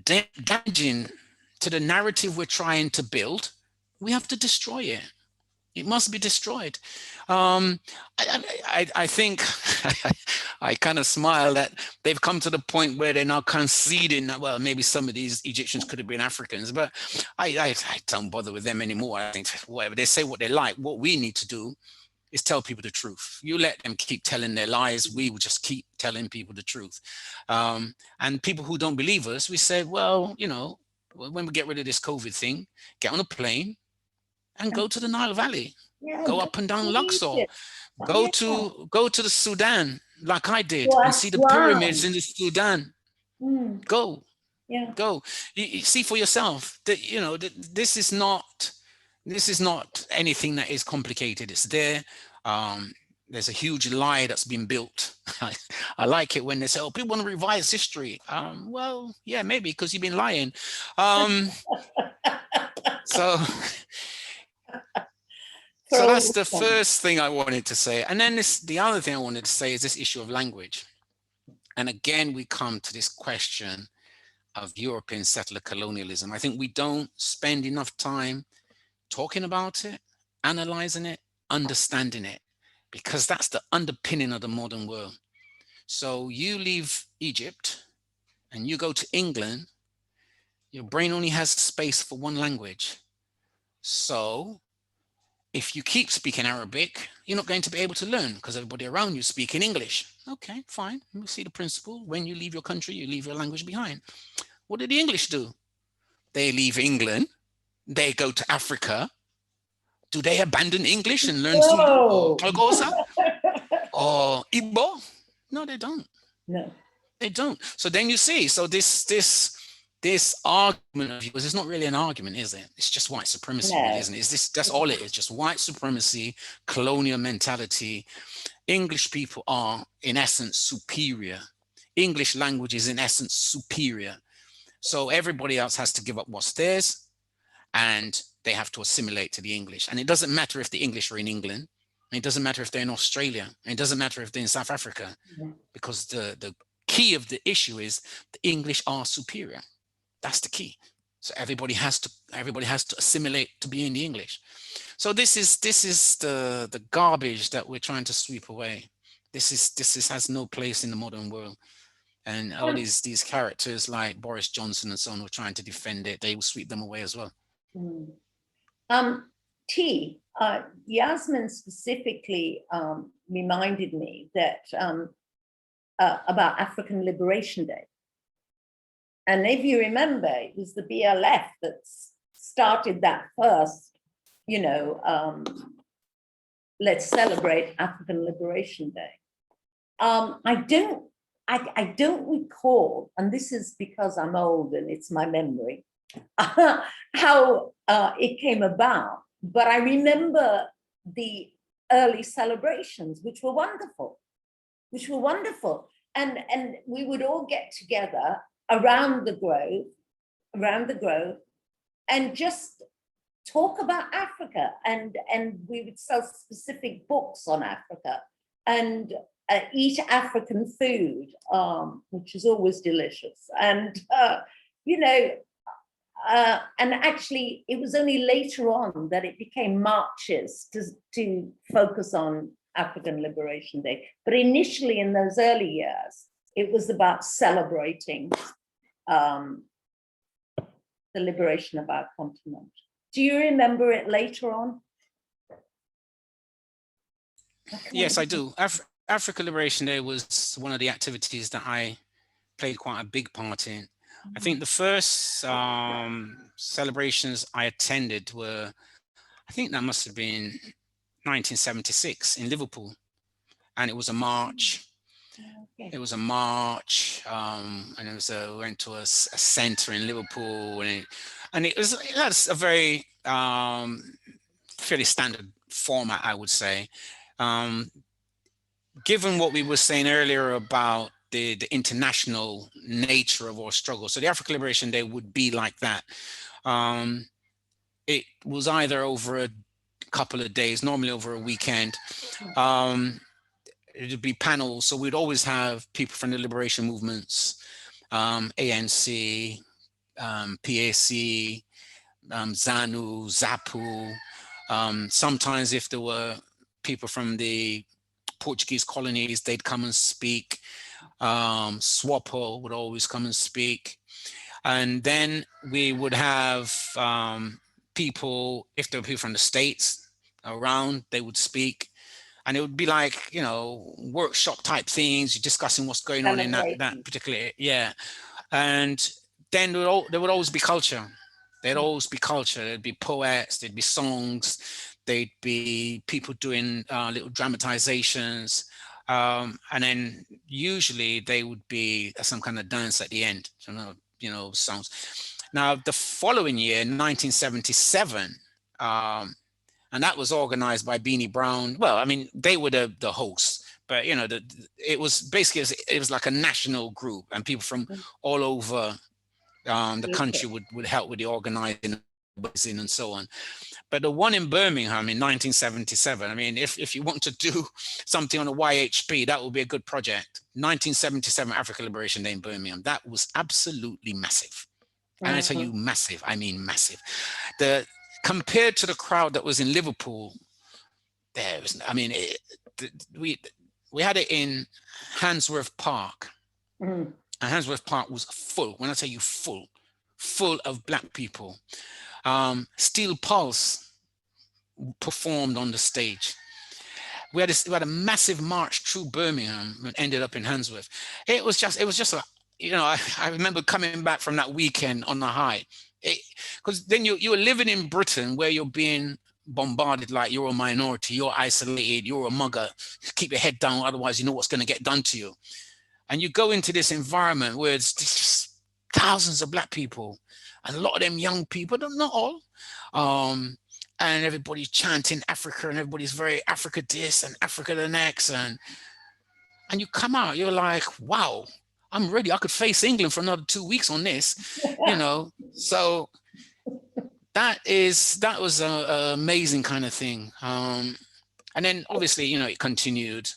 damaging to the narrative we're trying to build. We have to destroy it. It must be destroyed. I think I kind of smile that they've come to the point where they're now conceding that, well, maybe some of these Egyptians could have been Africans, but I don't bother with them anymore. I think whatever they say, what they like, what we need to do is tell people the truth. You let them keep telling their lies, we will just keep telling people the truth. And people who don't believe us, we say, well, you know, when we get rid of this COVID thing, get on a plane and go to the Nile Valley. Go up and down Luxor. Go to the Sudan, like I did, and see the pyramids in the Sudan. Go. Go. You see for yourself that, you know, this is not anything that is complicated. It's there. There's a huge lie that's been built. I like it when they say, "Oh, people want to revise history." Well, yeah, maybe because you've been lying. So that's the first thing I wanted to say. And then the other thing I wanted to say is this issue of language. And again, we come to this question of European settler colonialism. I think we don't spend enough time talking about it, analyzing it, understanding it, because that's the underpinning of the modern world. So you leave Egypt and you go to England, your brain only has space for one language. So if you keep speaking Arabic, you're not going to be able to learn because everybody around you is speaking English. Okay, fine. We see the principle. When you leave your country, you leave your language behind. What did the English do? They leave England. They go to Africa. Do they abandon English and learn Zulu or Togosa or Igbo? No, they don't. No, they don't. So then you see, so this argument of yours is not really an argument, is it? It's just white supremacy, really, isn't it? That's all it is, just white supremacy, colonial mentality. English people are, in essence, superior. English language is, in essence, superior. So everybody else has to give up what's theirs, and they have to assimilate to the English. And it doesn't matter if the English are in England, And it doesn't matter if they're in Australia. And it doesn't matter if they're in South Africa, because the key of the issue is the English are superior. That's the key. So everybody has to assimilate to be in the English. So this is the garbage that we're trying to sweep away. This has no place in the modern world. And all these characters like Boris Johnson and so on who are trying to defend it, they will sweep them away as well. Yasmin specifically reminded me that about African Liberation Day. And if you remember, it was the BLF that started that first, let's celebrate African Liberation Day. I don't recall, and this is because I'm old and it's my memory, how it came about. But I remember the early celebrations, which were wonderful. And we would all get together around the grove and just talk about Africa. And we would sell specific books on Africa and eat African food, which is always delicious. And, and actually, it was only later on that it became marches to focus on African Liberation Day. But initially, in those early years, it was about celebrating the liberation of our continent. Do you remember it later on? Yes, I do. Africa Liberation Day was one of the activities that I played quite a big part in. I think the first celebrations I attended were, I think that must have been 1976 in Liverpool. And it was a march. It was a march, and it was went to a centre in Liverpool, and it had a very fairly standard format, I would say. Given what we were saying earlier about the international nature of our struggle, so the African Liberation Day would be like that. It was either over a couple of days, normally over a weekend. It would be panels, so we'd always have people from the liberation movements, ANC, PAC, ZANU, ZAPU. Sometimes if there were people from the Portuguese colonies, they'd come and speak. SWAPO would always come and speak. And then we would have people, if there were people from the States around, they would speak. And it would be like, workshop type things, you're discussing what's going on in that particular, And then there would always be culture. There'd always be culture. There'd be poets, there'd be songs, there'd be people doing little dramatizations. And then usually they would be some kind of dance at the end, songs. Now, the following year, 1977, and that was organized by Beanie Brown. Well, I mean, they were the hosts, but it was basically, it was like a national group, and people from all over the country would help with the organizing and so on. But the one in Birmingham in 1977, I mean, if you want to do something on a YHP, that would be a good project. 1977 African Liberation Day in Birmingham, that was absolutely massive. And I tell you massive, I mean massive. Compared to the crowd that was in Liverpool, we had it in Handsworth Park. And Handsworth Park was full. When I tell you full of Black people. Steel Pulse performed on the stage. We had a massive march through Birmingham and ended up in Handsworth. It was just I remember coming back from that weekend on the high. Because then you're living in Britain where you're being bombarded like you're a minority, you're isolated, you're a mugger, keep your head down, otherwise you know what's going to get done to you. And you go into this environment where it's just thousands of Black people, and a lot of them young people, not all, and everybody's chanting Africa, and everybody's very Africa this and Africa the next, and you come out, you're like, wow, I'm ready. I could face England for another 2 weeks on this, So that was an amazing kind of thing. And then obviously, you know, it continued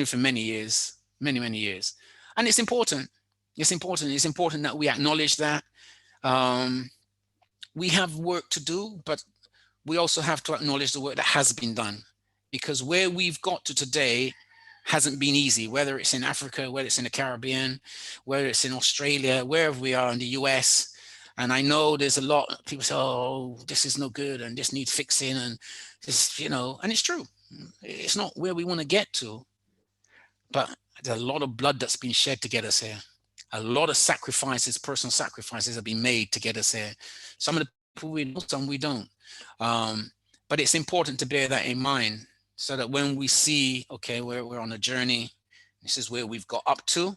for many years, many years. And it's important. It's important that we acknowledge that. We have work to do, but we also have to acknowledge the work that has been done, because where we've got to today hasn't been easy, whether it's in Africa, whether it's in the Caribbean, whether it's in Australia, wherever we are in the US. And I know there's a lot of people say, oh, this is no good and this needs fixing, and this, you know, and it's true. It's not where we want to get to, but there's a lot of blood that's been shed to get us here. A lot of sacrifices, personal sacrifices have been made to get us here. Some of the people we know, some we don't. But it's important to bear that in mind, so that when we see, okay, we're on a journey, this is where we've got up to,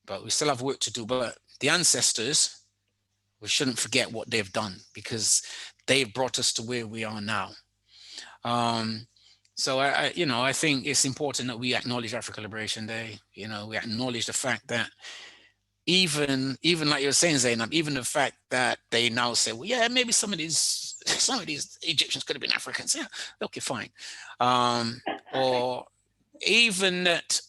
but we still have work to do. But the ancestors, we shouldn't forget what they've done, because they've brought us to where we are now. So I think it's important that we acknowledge Africa Liberation Day. You know, we acknowledge the fact that even like you were saying, Zainab, even the fact that they now say, well, yeah, maybe some of these Egyptians could have been Africans. Yeah, okay, fine. Or even that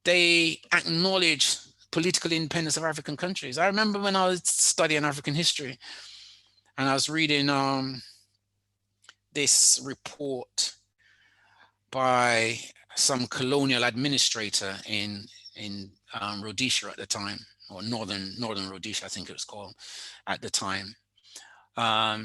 they acknowledge political independence of African countries. I remember when I was studying African history and I was reading this report by some colonial administrator in Rhodesia at the time, or northern Rhodesia, I think it was called at the time.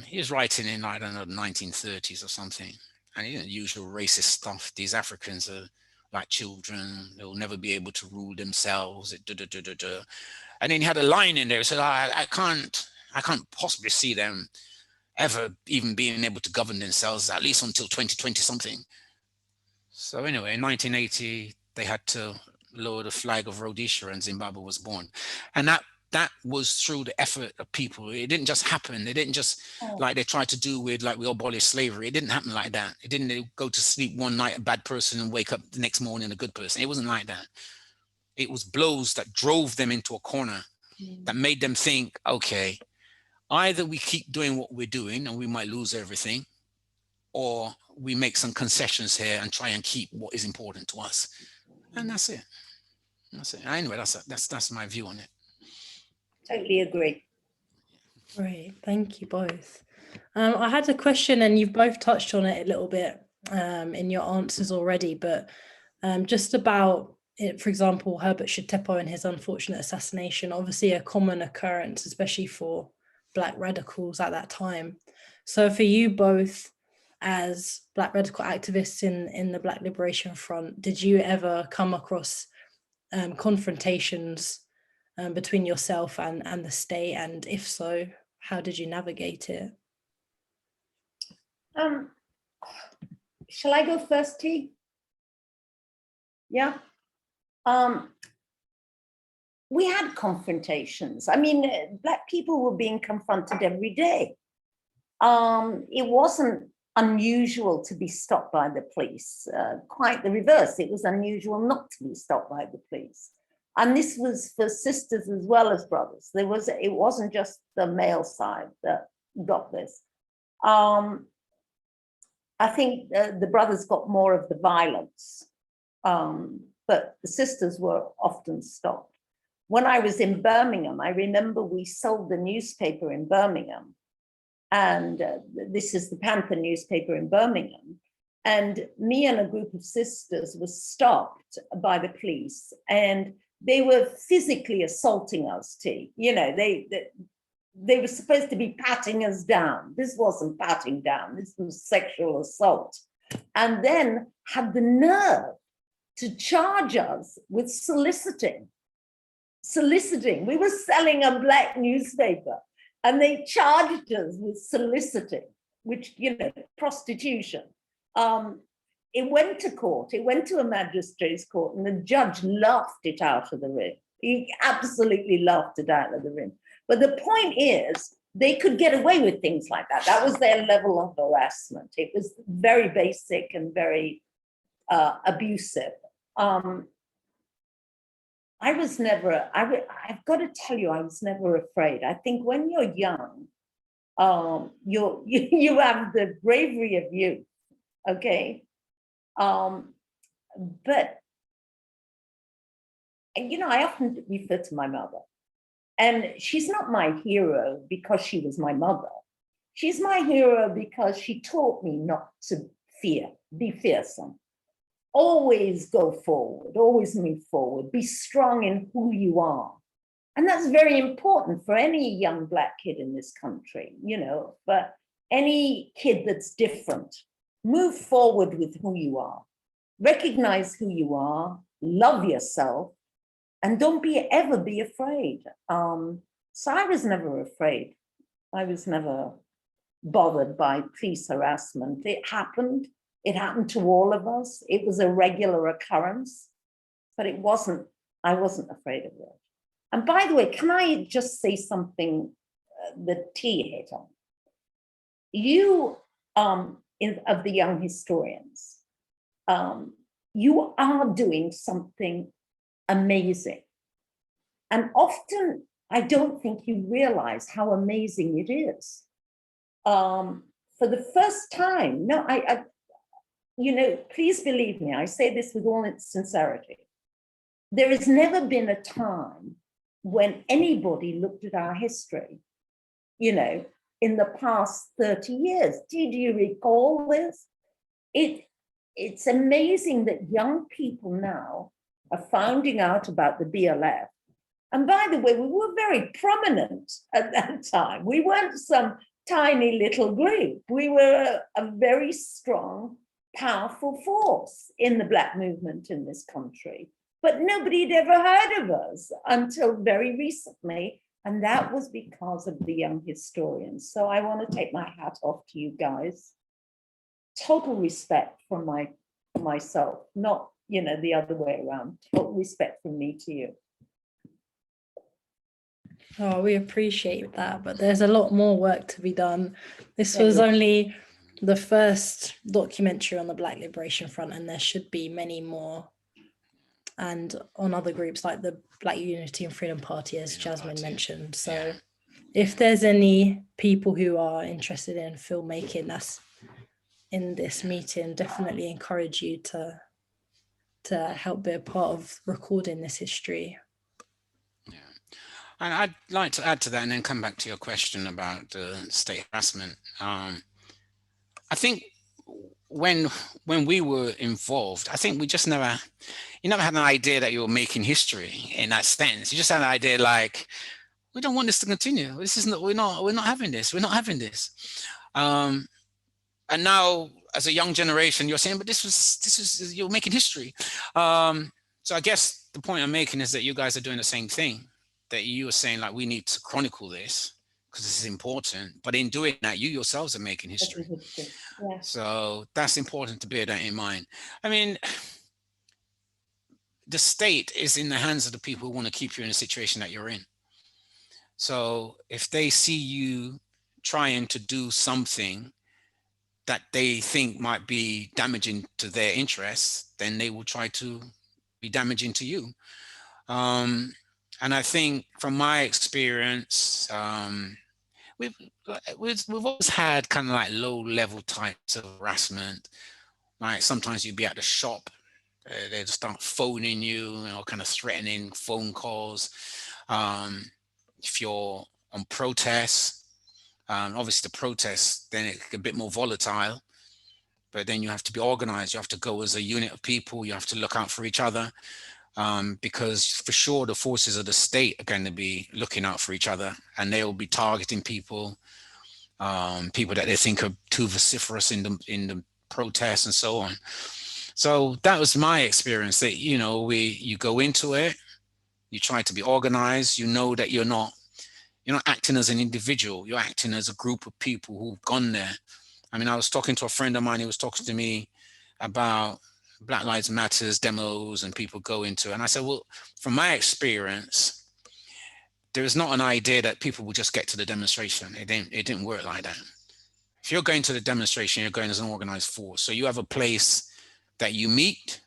He was writing in, I don't know, the 1930s or something, and you know, usual racist stuff. These Africans are like children; they'll never be able to rule themselves. And then he had a line in there. He said, I can't possibly see them ever even being able to govern themselves, at least until 2020 something. So anyway, in 1980, they had to lower the flag of Rhodesia and Zimbabwe was born. And that was through the effort of people. It didn't just happen. They didn't just, like they tried to do with, like, we abolish slavery. It didn't happen like that. It didn't go to sleep one night a bad person and wake up the next morning a good person. It wasn't like that. It was blows that drove them into a corner, that made them think, okay, either we keep doing what we're doing and we might lose everything, or we make some concessions here and try and keep what is important to us. And that's it. That's it. Anyway, that's my view on it. Totally agree. Great, thank you both. I had a question, and you've both touched on it a little bit in your answers already, but just about it, for example, Herbert Shitepo and his unfortunate assassination, obviously a common occurrence, especially for Black radicals at that time. So for you both, as Black radical activists in the Black Liberation Front, did you ever come across confrontations between yourself and the state? And if so, how did you navigate it? Shall I go first, T? Yeah. We had confrontations. I mean, Black people were being confronted every day. It wasn't unusual to be stopped by the police. Quite the reverse. It was unusual not to be stopped by the police. And this was for sisters as well as brothers. It wasn't just the male side that got this. I think the brothers got more of the violence, but the sisters were often stopped. When I was in Birmingham, I remember we sold the newspaper in Birmingham, and this is the Panther newspaper in Birmingham. And me and a group of sisters were stopped by the police, and they were physically assaulting us, T. You know, they were supposed to be patting us down. This wasn't patting down, this was sexual assault. And then had the nerve to charge us with soliciting. We were selling a Black newspaper, and they charged us with soliciting, which, you know, prostitution. It went to court, it went to a magistrate's court, and the judge laughed it out of the room. He absolutely laughed it out of the room. But the point is, they could get away with things like that. That was their level of harassment. It was very basic and very abusive. I've got to tell you, I was never afraid. I think when you're young, you have the bravery of youth, okay? But, you know, I often refer to my mother, and she's not my hero because she was my mother. She's my hero because she taught me not to fear, be fearsome. Always go forward, always move forward, be strong in who you are. And that's very important for any young Black kid in this country, you know, for any kid that's different. Move forward with who you are. Recognize who you are, love yourself, and don't ever be afraid. So I was never afraid. I was never bothered by police harassment. It happened to all of us. It was a regular occurrence, but I wasn't afraid of it. And by the way, can I just say something that T hit on? You, of the young historians, you are doing something amazing. And often, I don't think you realize how amazing it is. For the first time, no, you know, please believe me, I say this with all its sincerity. There has never been a time when anybody looked at our history, you know, in the past 30 years. Do you recall this? It's amazing that young people now are finding out about the BLF. And by the way, we were very prominent at that time. We weren't some tiny little group. We were a very strong, powerful force in the Black movement in this country. But nobody had ever heard of us until very recently. And that was because of the young historians. So I want to take my hat off to you guys. Total respect from myself, not, you know, the other way around. Total respect from me to you. Oh, we appreciate that, but there's a lot more work to be done. This was only the first documentary on the Black Liberation Front, and there should be many more. And on other groups like the Black Unity and Freedom Party, as Jasmine mentioned. So if there's any people who are interested in filmmaking that's in this meeting, definitely encourage you to help be a part of recording this history. Yeah, and I'd like to add to that and then come back to your question about state harassment. I think when we were involved, I think we just you never had an idea that you were making history in that sense. You just had an idea like, we don't want this to continue. This is not, we're not having this. We're not having this. And now, as a young generation, you're saying, but this is you're making history. So I guess the point I'm making is that you guys are doing the same thing. That you are saying, like, we need to chronicle this because this is important. But in doing that, you yourselves are making history. Yeah. So that's important to bear that in mind. I mean, the state is in the hands of the people who want to keep you in a situation that you're in. So if they see you trying to do something that they think might be damaging to their interests, then they will try to be damaging to you. And I think from my experience, we've always had kind of like low-level types of harassment. Like sometimes you'd be at the shop, they'd start phoning you, kind of threatening phone calls. If you're on protests, obviously the protests, then it's a bit more volatile, but then you have to be organized. You have to go as a unit of people. You have to look out for each other, because for sure the forces of the state are going to be looking out for each other, and they will be targeting people, people that they think are too vociferous in the protests and so on. So that was my experience, that, you go into it, you try to be organized, you know that you're not acting as an individual, you're acting as a group of people who've gone there. I mean, I was talking to a friend of mine, he was talking to me about Black Lives Matters demos and people go into it. And I said, well, from my experience, there is not an idea that people will just get to the demonstration. It didn't work like that. If you're going to the demonstration, you're going as an organized force. So you have a place that you meet.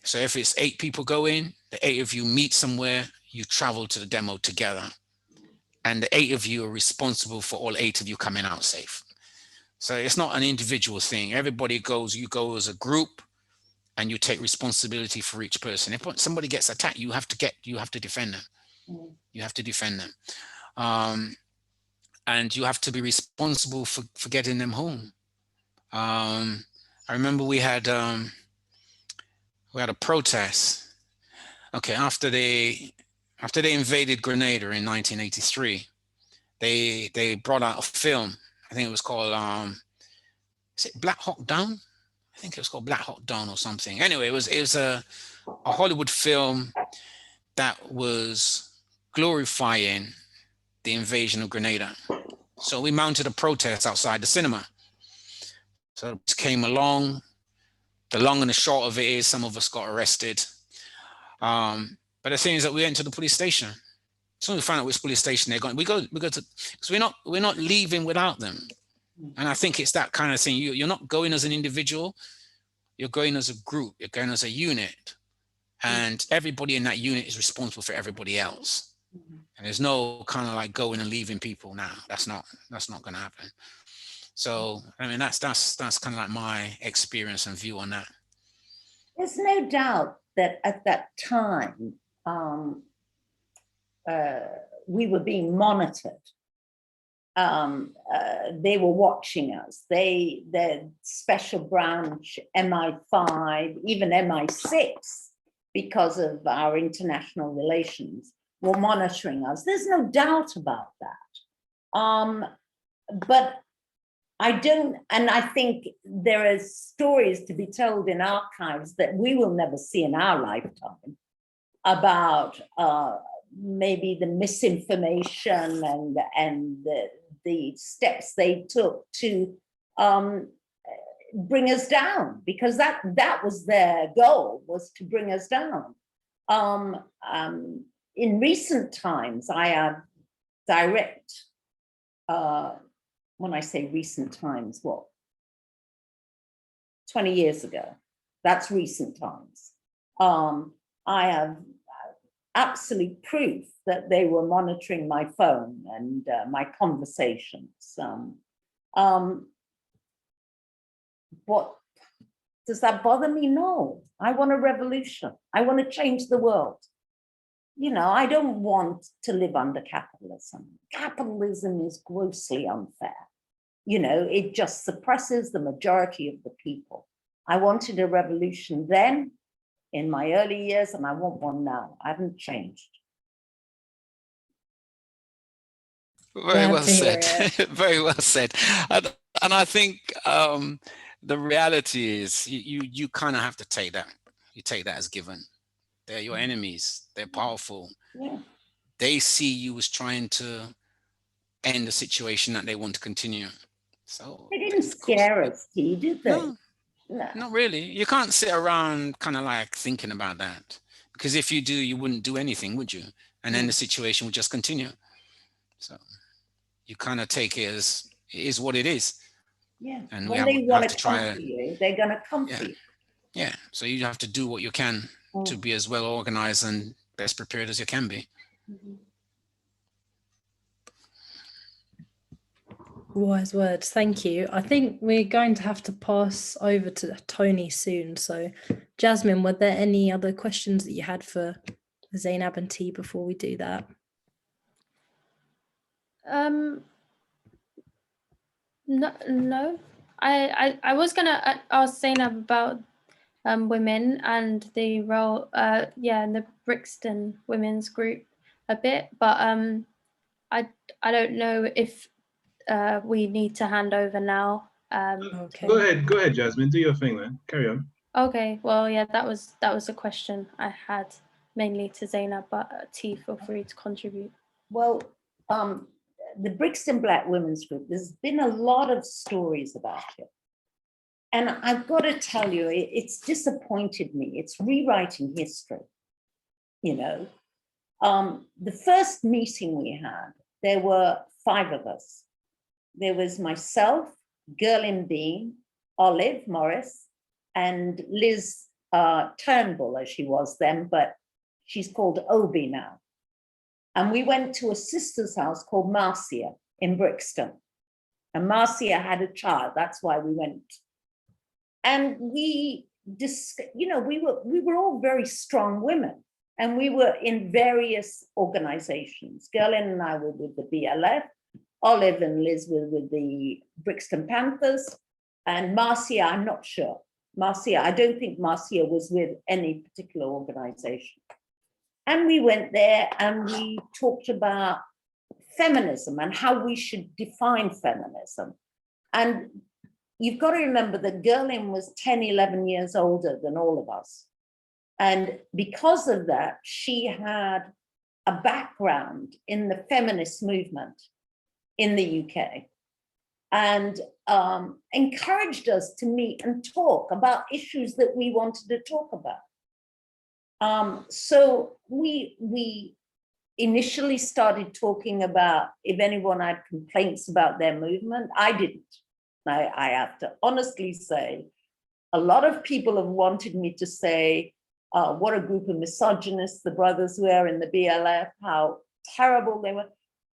So if it's 8 people go in, the 8 of you meet somewhere, you travel to the demo together. And the 8 of you are responsible for all 8 of you coming out safe. So it's not an individual thing. Everybody goes, you go as a group, and you take responsibility for each person. If somebody gets attacked, you have to defend them. You have to defend them. And you have to be responsible for getting them home. I remember we had a protest. Okay, after they invaded Grenada in 1983, they brought out a film. I think it was called is it Black Hawk Down? I think it was called Black Hawk Down or something. Anyway, it was a Hollywood film that was glorifying the invasion of Grenada. So we mounted a protest outside the cinema. So it came along. The long and the short of it is some of us got arrested. But the thing is that we went to the police station. As soon as we found out which police station they're going, we go to, because we're not leaving without them. And I think it's that kind of thing. You're not going as an individual, you're going as a group, you're going as a unit. And everybody in that unit is responsible for everybody else. And there's no kind of like going and leaving people now. That's not going to happen. So, I mean, that's kind of like my experience and view on that. There's no doubt that at that time, we were being monitored. They were watching us. The special branch, MI5, even MI6, because of our international relations, were monitoring us. There's no doubt about that. But I don't, and I think there are stories to be told in archives that we will never see in our lifetime about maybe the misinformation and the steps they took to bring us down, because that was their goal, was to bring us down. In recent times, I have direct, when I say recent times, what? 20 years ago, that's recent times. I have absolute proof that they were monitoring my phone and my conversations. What, does that bother me? No, I want a revolution. I want to change the world. You know, I don't want to live under capitalism. Capitalism is grossly unfair. You know, it just suppresses the majority of the people. I wanted a revolution then, in my early years, and I want one now. I haven't changed. Very well said. Very well said. And I think the reality is you kind of have to take that. You take that as given. They're your enemies. They're powerful. Yeah. They see you as trying to end the situation that they want to continue. So They didn't scare us, did they? No, not really. You can't sit around kind of like thinking about that, because if you do, you wouldn't do anything, would you? And then the situation would just continue. So you kind of take it as it is what it is. Yeah. And when we they have want to to try come for you, they're going to come for you. Yeah. So you have to do what you can to be as well organized and best prepared as you can be. Wise words, thank you. I think we're going to have to pass over to Tony soon. So, Jasmine, were there any other questions that you had for Zainab and T before we do that? No. I was gonna ask Zainab about women and the role, in the Brixton Women's Group a bit, but I don't know if we need to hand over now. Okay. Go ahead, Jasmine. Do your thing, man. Carry on. Okay. Well, yeah, that was a question I had mainly to Zainab, but T, feel free to contribute. Well, the Brixton Black Women's Group, there's been a lot of stories about it. And I've got to tell you, it's disappointed me. It's rewriting history, you know. The first meeting we had, there were 5 of us. There was myself, Gerlin Bean, Olive Morris, and Liz Turnbull, as she was then, but she's called Obi now. And we went to a sister's house called Marcia in Brixton. And Marcia had a child. That's why we went. And we were all very strong women, and we were in various organizations. Gerlin and I were with the BLF, Olive and Liz were with the Brixton Panthers, and Marcia, I'm not sure. Marcia, I don't think Marcia was with any particular organization. And we went there and we talked about feminism and how we should define feminism. And you've got to remember that Gerlin was 10, 11 years older than all of us. And because of that, she had a background in the feminist movement in the UK, and encouraged us to meet and talk about issues that we wanted to talk about. So we initially started talking about if anyone had complaints about their movement. I didn't. I have to honestly say, a lot of people have wanted me to say what a group of misogynists the brothers were in the BLF, how terrible they were.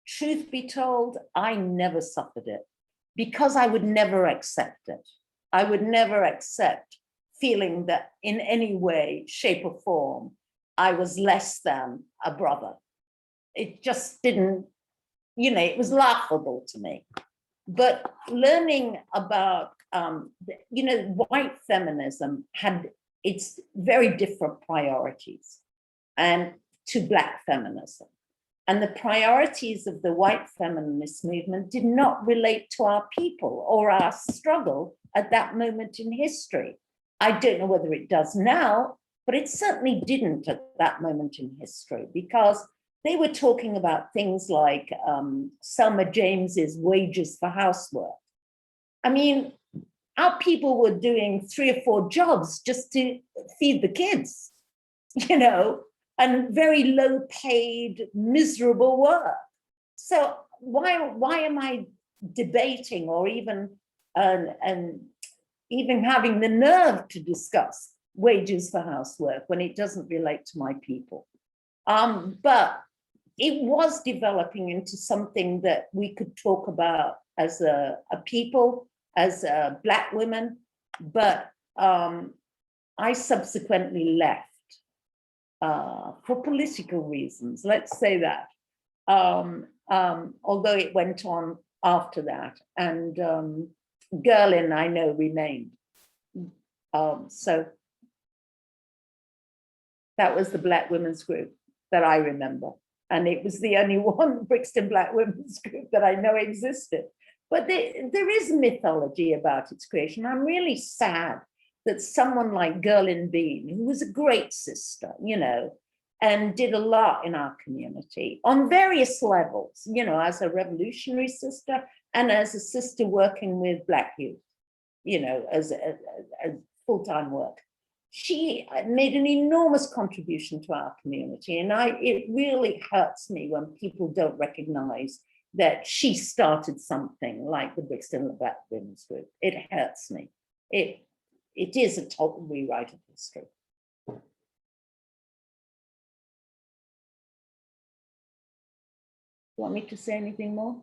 Truth be told, I never suffered it because I would never accept it. I would never accept feeling that in any way, shape or form, I was less than a brother. It just didn't, it was laughable to me. But learning about, white feminism had its very different priorities and to Black feminism. And the priorities of the white feminist movement did not relate to our people or our struggle at that moment in history. I don't know whether it does now, but it certainly didn't at that moment in history, because they were talking about things like Selma James's wages for housework. I mean, our people were doing 3 or 4 jobs just to feed the kids, and very low paid, miserable work. So why am I debating or even having the nerve to discuss wages for housework when it doesn't relate to my people? But it was developing into something that we could talk about as a people, as Black women, but I subsequently left for political reasons, let's say that, although it went on after that, and Gerlin, I know, remained. So that was the Black women's group that I remember. And it was the only one Brixton Black women's group that I know existed. But there is mythology about its creation. I'm really sad that someone like Gerlin Bean, who was a great sister, and did a lot in our community on various levels, as a revolutionary sister and as a sister working with Black youth, as full-time work. She made an enormous contribution to our community. And it really hurts me when people don't recognize that she started something like the Brixton Black Women's Group. It hurts me. It is a total rewrite of history. Want me to say anything more?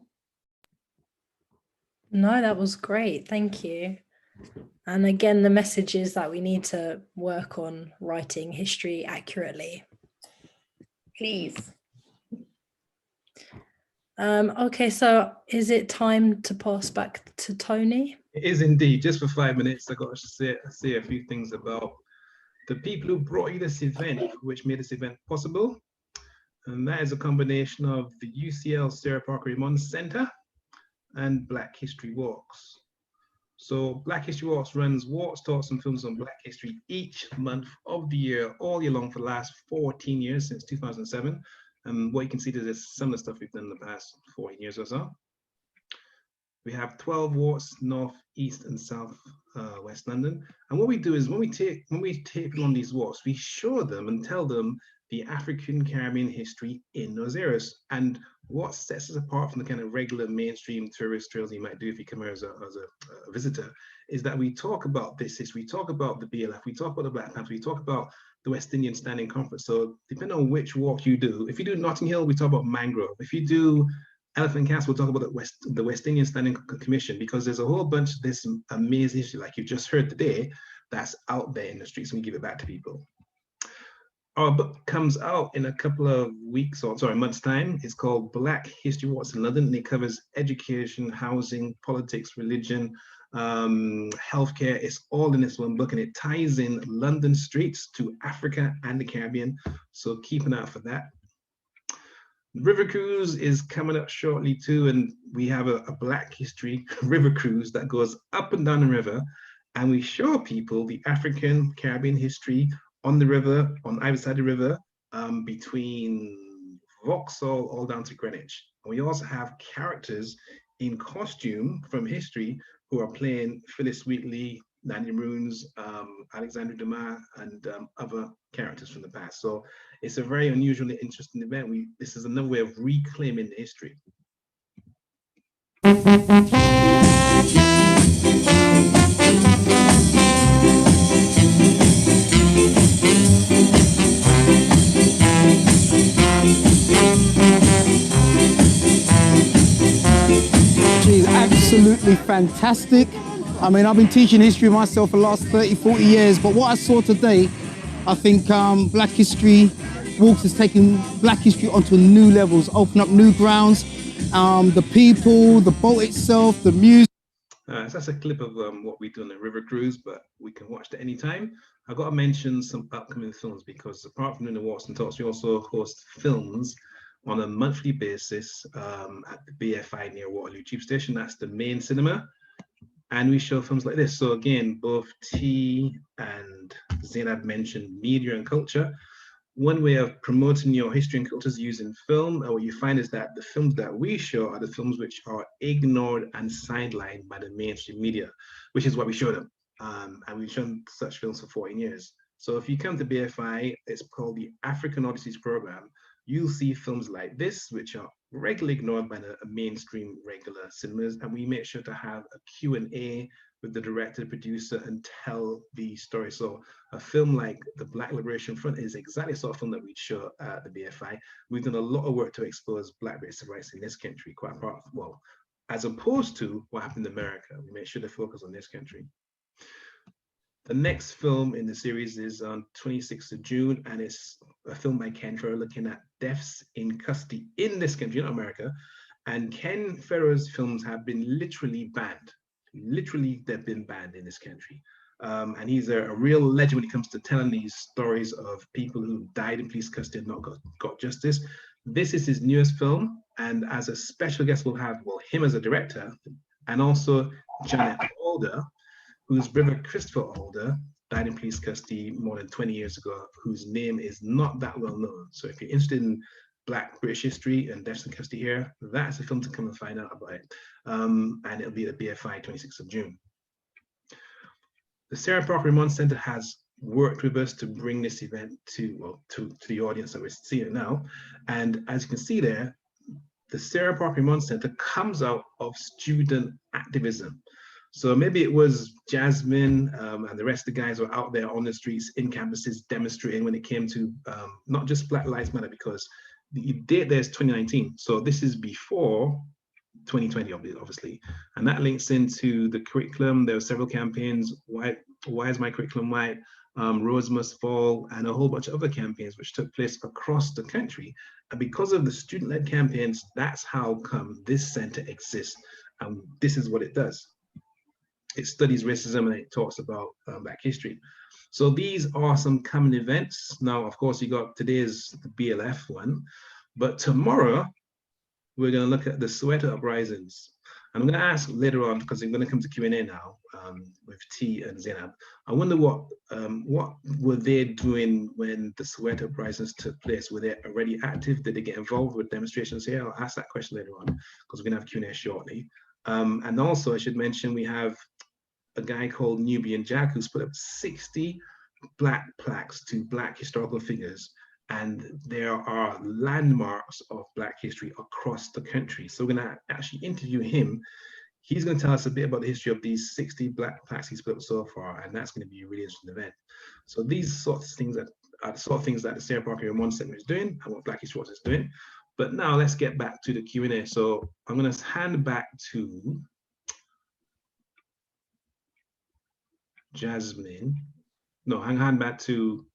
No, that was great. Thank you. And again, the message is that we need to work on writing history accurately. Please. Okay, so is it time to pass back to Tony? It is indeed. Just for 5 minutes, I got to say a few things about the people who brought you this event, which made this event possible. And that is a combination of the UCL Sarah Parker Remond Center and Black History Walks. So Black History Walks runs walks, talks, and films on Black history each month of the year, all year long for the last 14 years, since 2007. And what you can see is some of the stuff we've done in the past 14 years or so. We have 12 walks, north, east, and south West London. And what we do is when we take them on these walks, we show them and tell them the African Caribbean history in those areas. And what sets us apart from the kind of regular mainstream tourist trails you might do if you come here as a visitor is that we talk about this history, we talk about the BLF, we talk about the Black Panthers, we talk about the West Indian Standing Conference. So depending on which walk you do, if you do Notting Hill, we talk about mangrove. If you do Elephant Castle, we'll talk about the West Indian Standing Commission, because there's a whole bunch of this amazing history, like you've just heard today, that's out there in the streets, and we give it back to people. Our book comes out in a couple of weeks, or sorry, months' time. It's called Black History What's in London, and it covers education, housing, politics, religion, healthcare. It's all in this one book, and it ties in London streets to Africa and the Caribbean. So keep an eye out for that. River Cruise is coming up shortly too, and we have a Black History river cruise that goes up and down the river, and we show people the African Caribbean history on the river, on either side of the river, between Vauxhall all down to Greenwich. And we also have characters in costume from history who are playing Phyllis Wheatley, Nanny Maroons, Alexandre Dumas, and other characters from the past. So it's a very unusual and interesting event. This is another way of reclaiming the history. Absolutely fantastic. I mean, I've been teaching history myself for the last 30, 40 years, but what I saw today, I think Black History Walks has taken Black history onto new levels, open up new grounds, the people, the boat itself, the music. So that's a clip of what we do on the river cruise, but we can watch it anytime. I've got to mention some upcoming films, because apart from doing the Walks and Talks, we also host films on a monthly basis at the BFI near Waterloo Tube Station. That's the main cinema. And we show films like this. So again, both T and Zainab mentioned media and culture. One way of promoting your history and culture is using film. And what you find is that the films that we show are the films which are ignored and sidelined by the mainstream media, which is what we show them. And we've shown such films for 14 years. So if you come to BFI, it's called the African Odysseys Program. You'll see films like this, which are regularly ignored by the mainstream regular cinemas, and we make sure to have a Q&A with the director, producer, and tell the story. So a film like The Black Liberation Front is exactly the sort of film that we'd show at the BFI. We've done a lot of work to expose Black British rights in this country, quite apart, well, as opposed to what happened in America. We make sure to focus on this country. The next film in the series is on 26th of June, and it's a film by Ken Farrow looking at deaths in custody in this country, not America. And Ken Farrow's films have been literally banned. Literally, they've been banned in this country. And he's a real legend when it comes to telling these stories of people who died in police custody and not got justice. This is his newest film, and as a special guest, we'll have, well, him as a director, and also Janet Alder, whose brother Christopher Alder died in police custody more than 20 years ago, whose name is not that well known. So if you're interested in Black British history and deaths in custody here, that's a film to come and find out about it. And it'll be at BFI 26th of June. The Sarah Parker Remond Centre has worked with us to bring this event to the audience that we're seeing it now. And as you can see there, the Sarah Parker Remond Centre comes out of student activism. So maybe it was Jasmine and the rest of the guys were out there on the streets, in campuses, demonstrating when it came to not just Black Lives Matter, because the date there is 2019. So this is before 2020, obviously. And that links into the curriculum. There were several campaigns, Why is my curriculum white? Rose Must Fall, and a whole bunch of other campaigns which took place across the country. And because of the student-led campaigns, that's how come this center exists. And this is what it does. It studies racism and it talks about Black history. So these are some common events. Now, of course, you got today's the BLF one, but tomorrow we're going to look at the Soweto uprisings. I'm going to ask later on, because I'm going to come to Q&A now with T and Zainab. I wonder what were they doing when the Soweto uprisings took place? Were they already active? Did they get involved with demonstrations here? I'll ask that question later on, because we're going to have Q&A shortly. And also, I should mention, we have a guy called Nubian Jack who's put up 60 Black plaques to Black historical figures, and there are landmarks of Black history across the country. So we're going to actually interview him. He's going to tell us a bit about the history of these 60 Black plaques he's put up so far, and that's going to be a really interesting event. So these sorts of things are the sort of things that the Sarah Parker Remond Centre is doing, and what Black History Watch is doing. But now let's get back to the Q&A. So I'm going to hand back to Jasmine. No, hand back to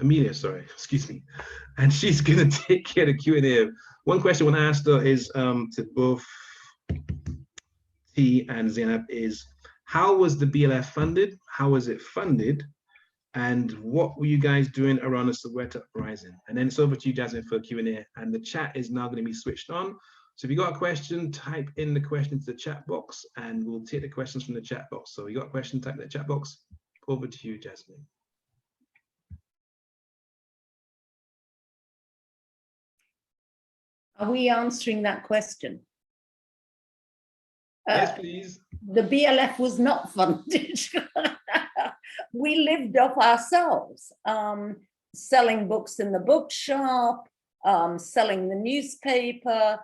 Amelia, sorry, excuse me. And she's going to take care of the Q&A. One question I want to ask her is to both T and Zainab is, how was the BLF funded? How was it funded? And what were you guys doing around the Soweto uprising? And then it's over to you, Jasmine, for Q&A. And the chat is now going to be switched on. So if you got a question, type in the question into the chat box and we'll take the questions from the chat box. So you got a question, type in the chat box. Over to you, Jasmine. Are we answering that question? Yes, please. The BLF was not funded. We lived off ourselves, selling books in the bookshop, selling the newspaper,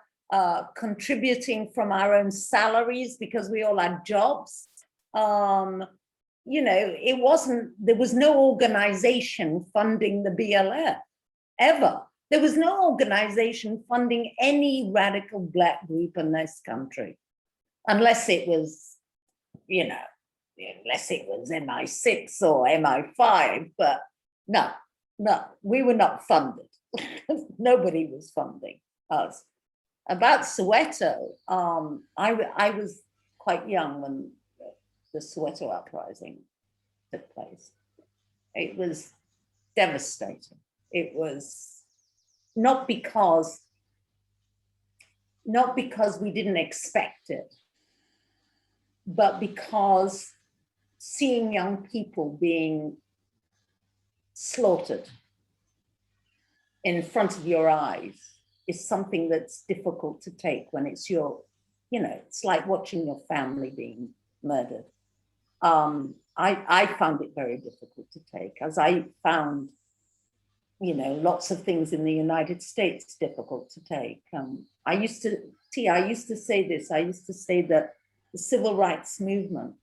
contributing from our own salaries because we all had jobs. You know, there was no organization funding the BLF, ever. There was no organization funding any radical Black group in this country, unless it was, you know, unless it was MI6 or MI5, but no, we were not funded. Nobody was funding us. About Soweto, I was quite young when the Soweto uprising took place. It was devastating. It was not because we didn't expect it, but because seeing young people being slaughtered in front of your eyes is something that's difficult to take when it's your, you know, it's like watching your family being murdered. I found it very difficult to take, as I found, you know, lots of things in the United States difficult to take. I used to say this, I used to say that the civil rights movement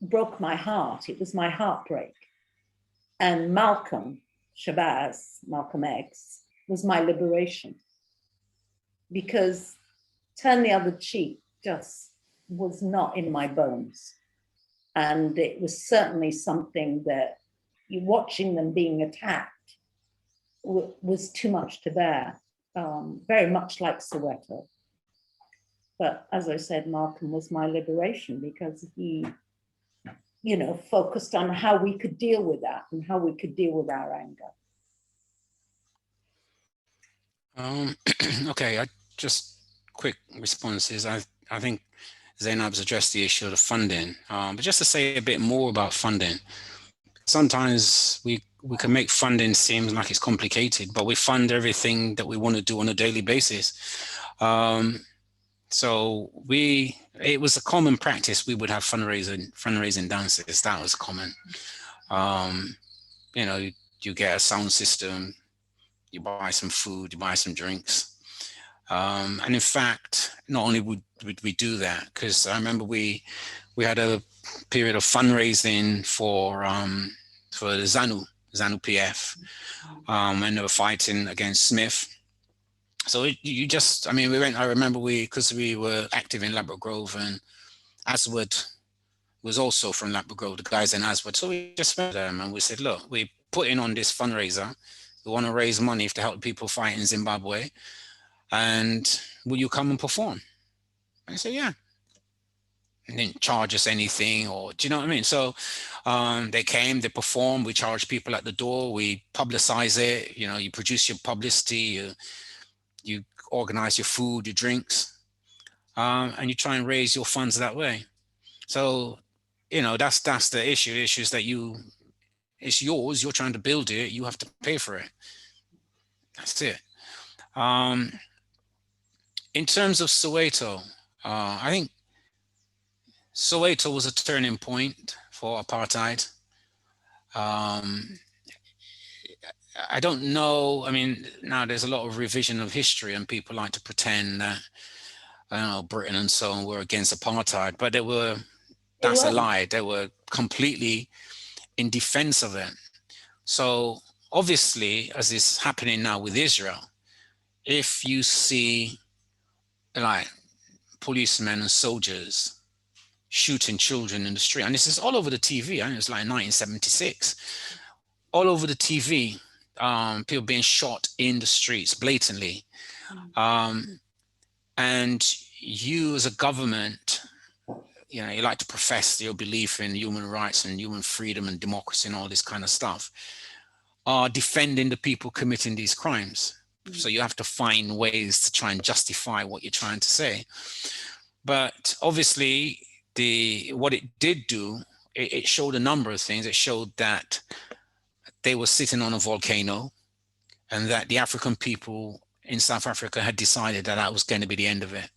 broke my heart. It was my heartbreak. And Malcolm X, was my liberation. Because turn the other cheek just was not in my bones. And it was certainly something that watching them being attacked was too much to bear, very much like Soweto. But as I said, Malcolm was my liberation because he, you know, focused on how we could deal with that and how we could deal with our anger. Okay, just quick responses. I think Zainab's addressed the issue of the funding, but just to say a bit more about funding. Sometimes we can make funding seem like it's complicated, but we fund everything that we want to do on a daily basis. So it was a common practice. We would have fundraising dances. That was common. You know, you get a sound system, you buy some food, you buy some drinks. And in fact, not only would we do that, because I remember we had a period of fundraising for the ZANU PF, when they were fighting against Smith. So I remember because we were active in Ladbroke Grove, and Aswad was also from Ladbroke Grove, the guys in Aswad. So we just met them and we said, look, we're putting on this fundraiser. We want to raise money to help people fight in Zimbabwe. And will you come and perform? And I said, yeah. And didn't charge us anything, or do you know what I mean? So they came, they performed, we charged people at the door, we publicize it, you know, you produce your publicity, you organize your food, your drinks, and you try and raise your funds that way. So, you know, that's the issue. The issue is that it's yours, you're trying to build it, you have to pay for it. That's it. In terms of Soweto, I think Soweto was a turning point for apartheid. I don't know, I mean, now there's a lot of revision of history and people like to pretend that, I don't know, Britain and so on were against apartheid, but that's a lie. They were completely in defense of it. So obviously, as is happening now with Israel, if you see like policemen and soldiers shooting children in the street, and this is all over the TV, and it's like 1976, all over the TV, people being shot in the streets blatantly. And you as a government, you know, you like to profess your belief in human rights and human freedom and democracy and all this kind of stuff, are defending the people committing these crimes. So you have to find ways to try and justify what you're trying to say. But obviously, what it did do, it showed a number of things. It showed that they were sitting on a volcano, and that the African people in South Africa had decided that that was going to be the end of it.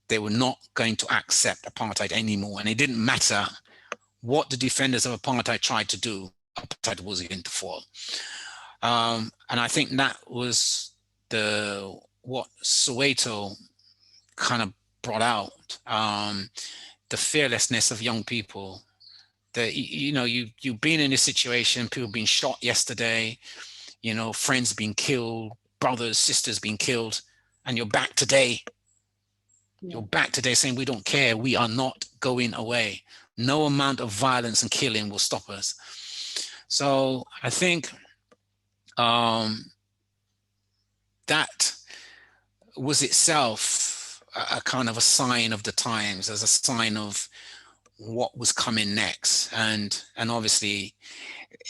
They were not going to accept apartheid anymore. And it didn't matter what the defenders of apartheid tried to do, apartheid was going to fall. And I think that was what Soweto kind of brought out, the fearlessness of young people. That, you know, you've been in this situation, people being shot yesterday, you know, friends being killed, brothers, sisters being killed, and you're back today. You're back today saying, we don't care, we are not going away. No amount of violence and killing will stop us. So I think that was itself a kind of a sign of the times, as a sign of what was coming next. And obviously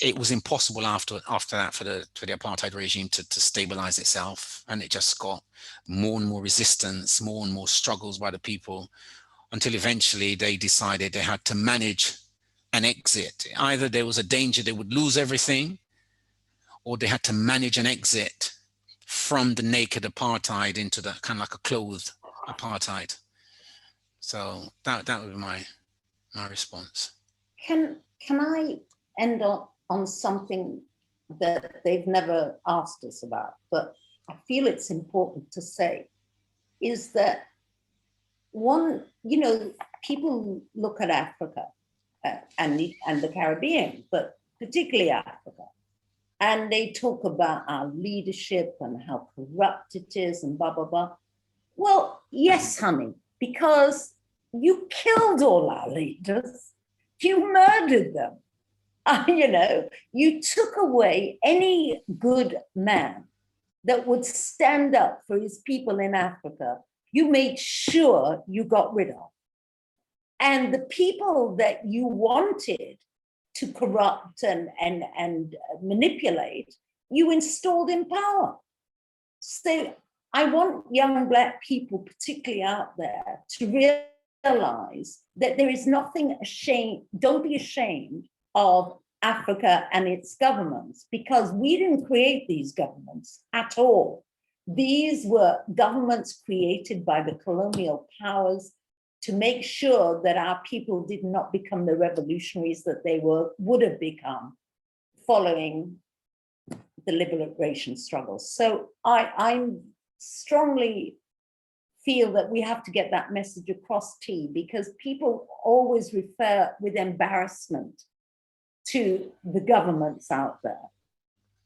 it was impossible after that for the apartheid regime to stabilize itself, and it just got more and more resistance, more and more struggles by the people, until eventually they decided they had to manage an exit. Either there was a danger they would lose everything, or they had to manage an exit from the naked apartheid into the kind of like a clothed apartheid. So that would be my response. Can I end on something that they've never asked us about, but I feel it's important to say, is that one, you know, people look at Africa and the Caribbean, but particularly Africa, and they talk about our leadership and how corrupt it is and blah, blah, blah. Well, yes, honey, because you killed all our leaders, you murdered them. You know, you took away any good man that would stand up for his people in Africa. You made sure you got rid of. And the people that you wanted to corrupt and manipulate, you installed in power. So I want young Black people, particularly out there, to realize that there is nothing ashamed, don't be ashamed of Africa and its governments, because we didn't create these governments at all. These were governments created by the colonial powers to make sure that our people did not become the revolutionaries that they would have become following the liberation struggles. So I strongly feel that we have to get that message across, because people always refer with embarrassment to the governments out there.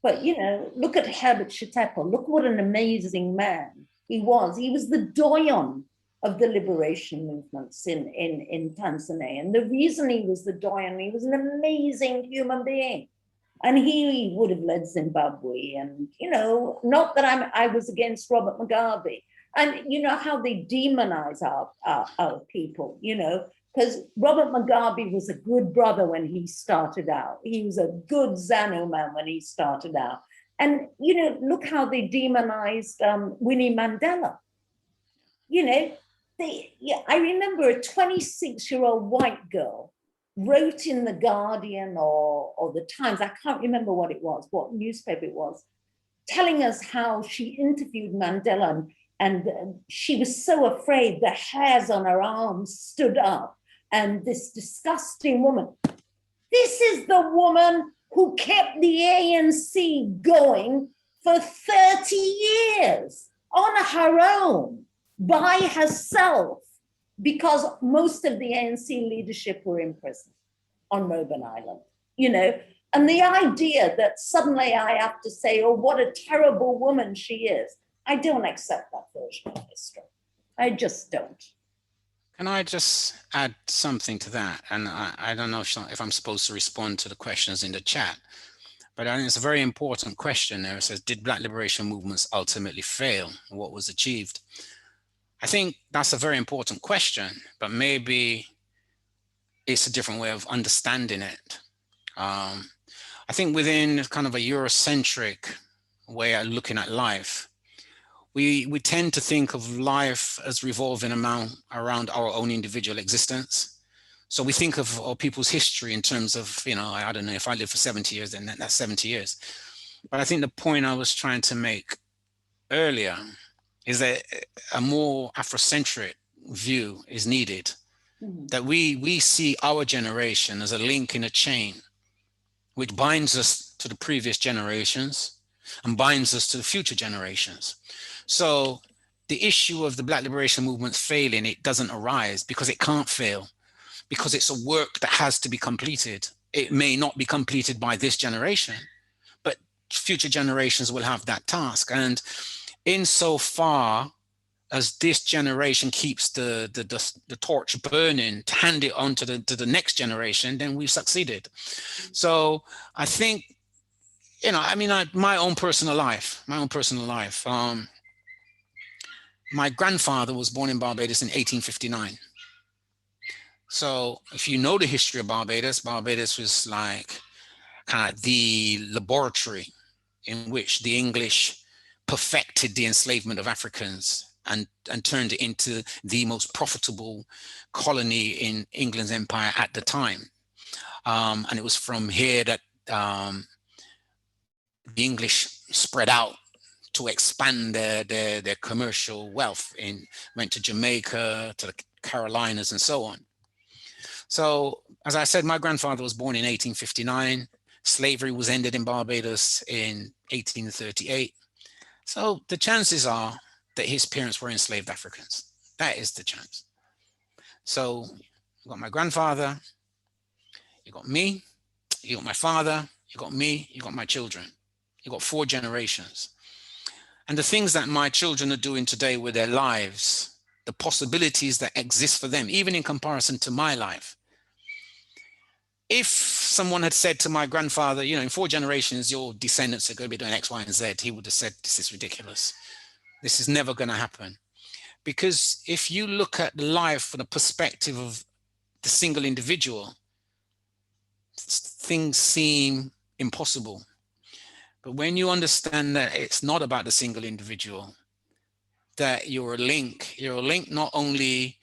But, you know, look at Herbert Chitepo. Look what an amazing man he was. He was the doyen of the liberation movements in Tanzania. And the reason he was the doyen, he was an amazing human being. And he would have led Zimbabwe. And, you know, not that I was against Robert Mugabe. And you know how they demonize our people, you know, because Robert Mugabe was a good brother when he started out. He was a good ZANU man when he started out. And, you know, look how they demonized Winnie Mandela. You know, I remember a 26-year-old white girl wrote in The Guardian or The Times, I can't remember what it was, what newspaper it was, telling us how she interviewed Mandela and she was so afraid the hairs on her arms stood up. And this disgusting woman, this is the woman who kept the ANC going for 30 years on her own, by herself, because most of the ANC leadership were in prison on Robben Island, you know. And the idea that suddenly I have to say, oh, what a terrible woman she is, I don't accept that version of history. I just don't. Can I just add something to that? And I don't know if I'm supposed to respond to the questions in the chat, but I think it's a very important question there. It says, did Black liberation movements ultimately fail? What was achieved? I think that's a very important question, but maybe it's a different way of understanding it. I think within kind of a Eurocentric way of looking at life, we tend to think of life as revolving around our own individual existence. So we think of people's history in terms of, you know, I don't know, if I live for 70 years, then that's 70 years. But I think the point I was trying to make earlier is that a more Afrocentric view is needed, that we see our generation as a link in a chain, which binds us to the previous generations and binds us to the future generations. So the issue of the Black liberation movement failing, it doesn't arise because it can't fail, because it's a work that has to be completed. It may not be completed by this generation, but future generations will have that task. And insofar as this generation keeps the torch burning to hand it on to the next generation, then we've succeeded. So I think, you know, I mean, my own personal life, my grandfather was born in Barbados in 1859. So if you know the history of Barbados, Barbados was like kind of the laboratory in which the English perfected the enslavement of Africans and turned it into the most profitable colony in England's empire at the time. And it was from here that the English spread out to expand their commercial wealth, went to Jamaica, to the Carolinas, and so on. So, as I said, my grandfather was born in 1859. Slavery was ended in Barbados in 1838. So the chances are that his parents were enslaved Africans. That is the chance. So you got my grandfather, you got me, you got my father, you got me, you got my children. You got 4 generations. And the things that my children are doing today with their lives, the possibilities that exist for them, even in comparison to my life. If someone had said to my grandfather, you know, in 4 generations, your descendants are going to be doing X, Y, and Z, he would have said, this is ridiculous. This is never going to happen. Because if you look at life from the perspective of the single individual, things seem impossible. But when you understand that it's not about the single individual, that you're a link not only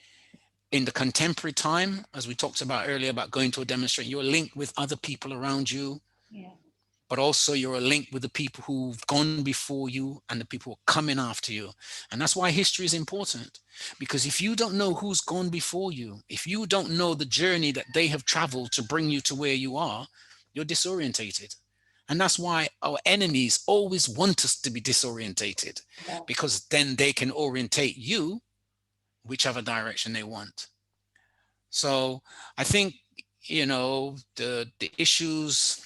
in the contemporary time, as we talked about earlier, about going to a demonstration, you're a link with other people around you, but also you're a link with the people who've gone before you and the people who are coming after you. And that's why history is important, because if you don't know who's gone before you, if you don't know the journey that they have traveled to bring you to where you are, you're disorientated. And that's why our enemies always want us to be disorientated, because then they can orientate you whichever direction they want. So I think, you know, the issues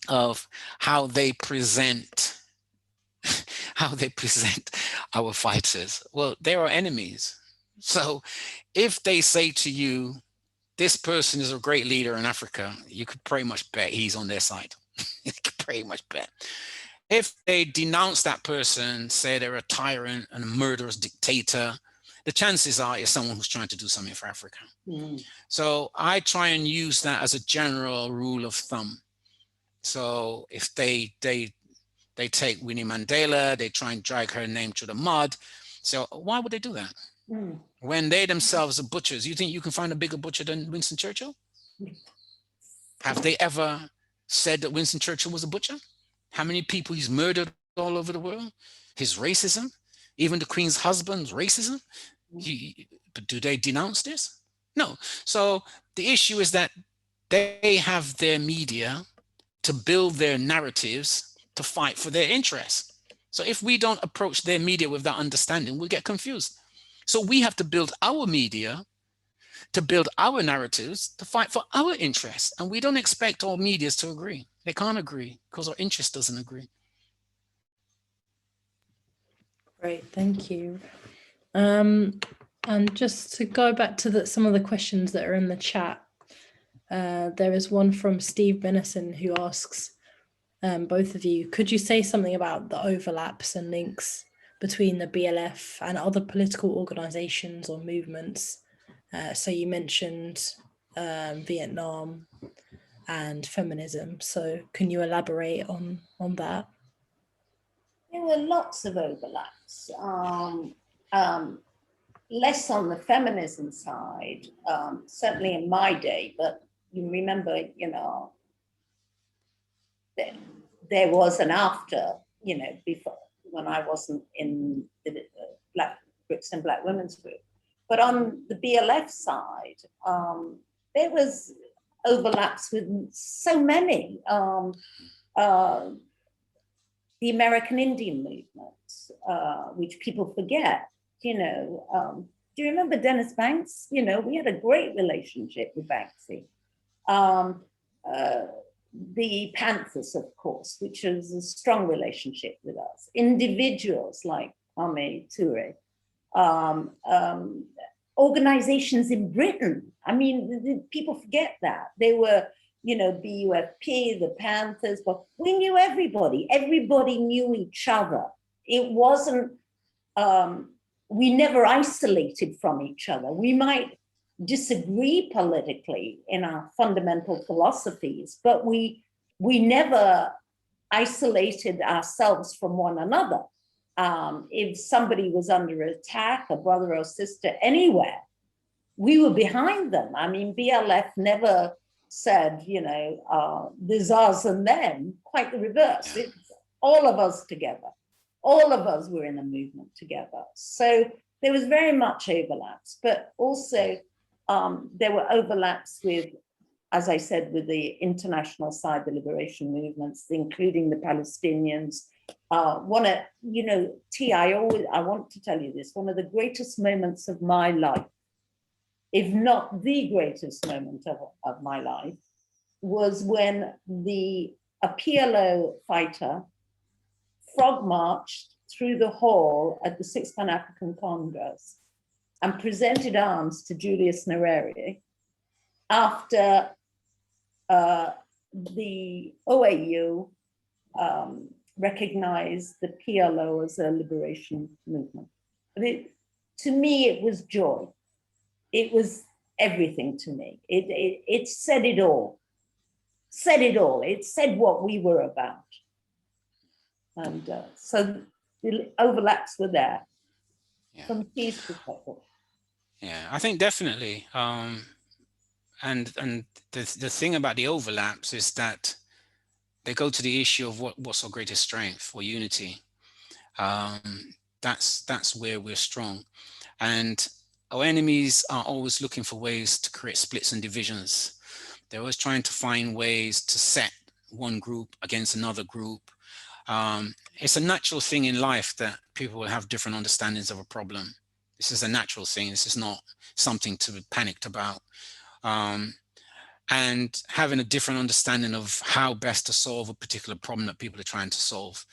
of how they present our fighters, well, they are enemies. So if they say to you, this person is a great leader in Africa, you could pretty much bet he's on their side. You could pretty much bet. If they denounce that person, say they're a tyrant and a murderous dictator, the chances are it's someone who's trying to do something for Africa. So I try and use that as a general rule of thumb. So if they take Winnie Mandela, they try and drag her name through the mud. So why would they do that? When they themselves are butchers, you think you can find a bigger butcher than Winston Churchill? Have they ever said that Winston Churchill was a butcher? How many people he's murdered all over the world? His racism, even the Queen's husband's racism. But do they denounce this? No. So the issue is that they have their media to build their narratives to fight for their interests. So if we don't approach their media with that understanding, we'll get confused. So we have to build our media to build our narratives, to fight for our interests. And we don't expect all medias to agree. They can't agree because our interest doesn't agree. Great, thank you. And just to go back to some of the questions that are in the chat, there is one from Steve Benison who asks, both of you, could you say something about the overlaps and links between the BLF and other political organizations or movements? So you mentioned Vietnam and feminism. So can you elaborate on that? There were lots of overlaps. Less on the feminism side, certainly in my day, but you remember, you know, there was an after, you know, before, when I wasn't in the Black Brits and Black Women's Group. But on the BLF side, there was overlaps with so many. The American Indian movement, which people forget, you know. Do you remember Dennis Banks? You know, we had a great relationship with Banksy. The Panthers, of course, which was a strong relationship with us. Individuals like Kwame Ture. Organizations in Britain. I mean, people forget that. They were, you know, BUFP, the Panthers, but we knew everybody. Everybody knew each other. It wasn't, we never isolated from each other. We might disagree politically in our fundamental philosophies, but we never isolated ourselves from one another. If somebody was under attack, a brother or sister anywhere, we were behind them. I mean, BLF never said, you know, there's us and them, quite the reverse. It's all of us together. All of us were in a movement together. So there was very much overlaps, but also there were overlaps with, as I said, with the international side, the liberation movements, including the Palestinians. You know, I want to tell you this, one of the greatest moments of my life, if not the greatest moment of my life, was when a PLO fighter frog marched through the hall at the Sixth Pan-African Congress and presented arms to Julius Nyerere after the OAU recognized the PLO as a liberation movement. To me, it was joy. It was everything to me. It said it all. Said it all. It said what we were about. And so the overlaps were there from peace perspective. Yeah, I think definitely. And the thing about the overlaps is that they go to the issue of what's our greatest strength or unity. That's where we're strong. And our enemies are always looking for ways to create splits and divisions. They're always trying to find ways to set one group against another group. It's a natural thing in life that people will have different understandings of a problem. This is a natural thing. This is not something to be panicked about. And having a different understanding of how best to solve a particular problem that people are trying to solve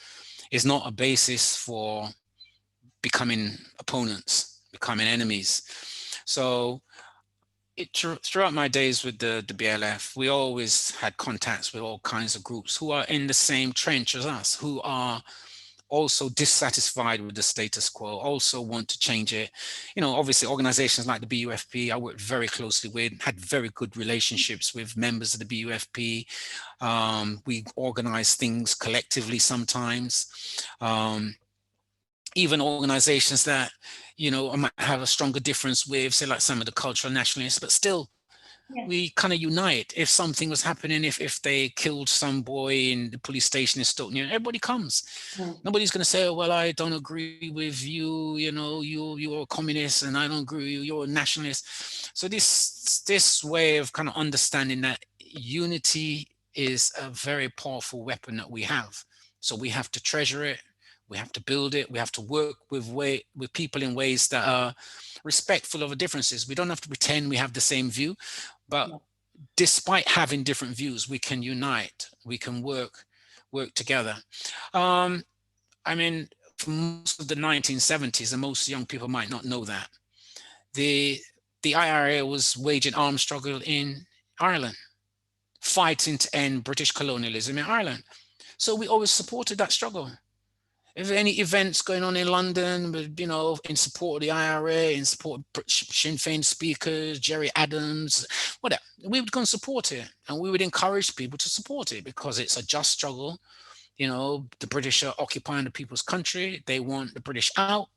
is not a basis for becoming opponents, becoming enemies. So throughout my days with the BLF, we always had contacts with all kinds of groups who are in the same trench as us, who are also dissatisfied with the status quo, also want to change it. You know, obviously organizations like the BUFP, I worked very closely with, had very good relationships with members of the BUFP. We organize things collectively sometimes. Even organizations that, you know, I might have a stronger difference with, say like some of the cultural nationalists, but still, we kind of unite. If something was happening, if they killed some boy in the police station in Stoke, everybody comes. Nobody's going to say, oh, well, I don't agree with you, you know, you're a communist and I don't agree with you, you're a nationalist. So this way of kind of understanding that unity is a very powerful weapon that we have. So we have to treasure it. We have to build it. We have to work with people in ways that are respectful of the differences. We don't have to pretend we have the same view, but despite having different views, we can unite. We can work together. I mean, for most of the 1970s, and most young people might not know that, the IRA was waging armed struggle in Ireland, fighting to end British colonialism in Ireland. So we always supported that struggle. If any events going on in London, you know, in support of the IRA, in support of Sinn Féin speakers, Jerry Adams, whatever, we would go and support it. And we would encourage people to support it because it's a just struggle. You know, the British are occupying the people's country. They want the British out,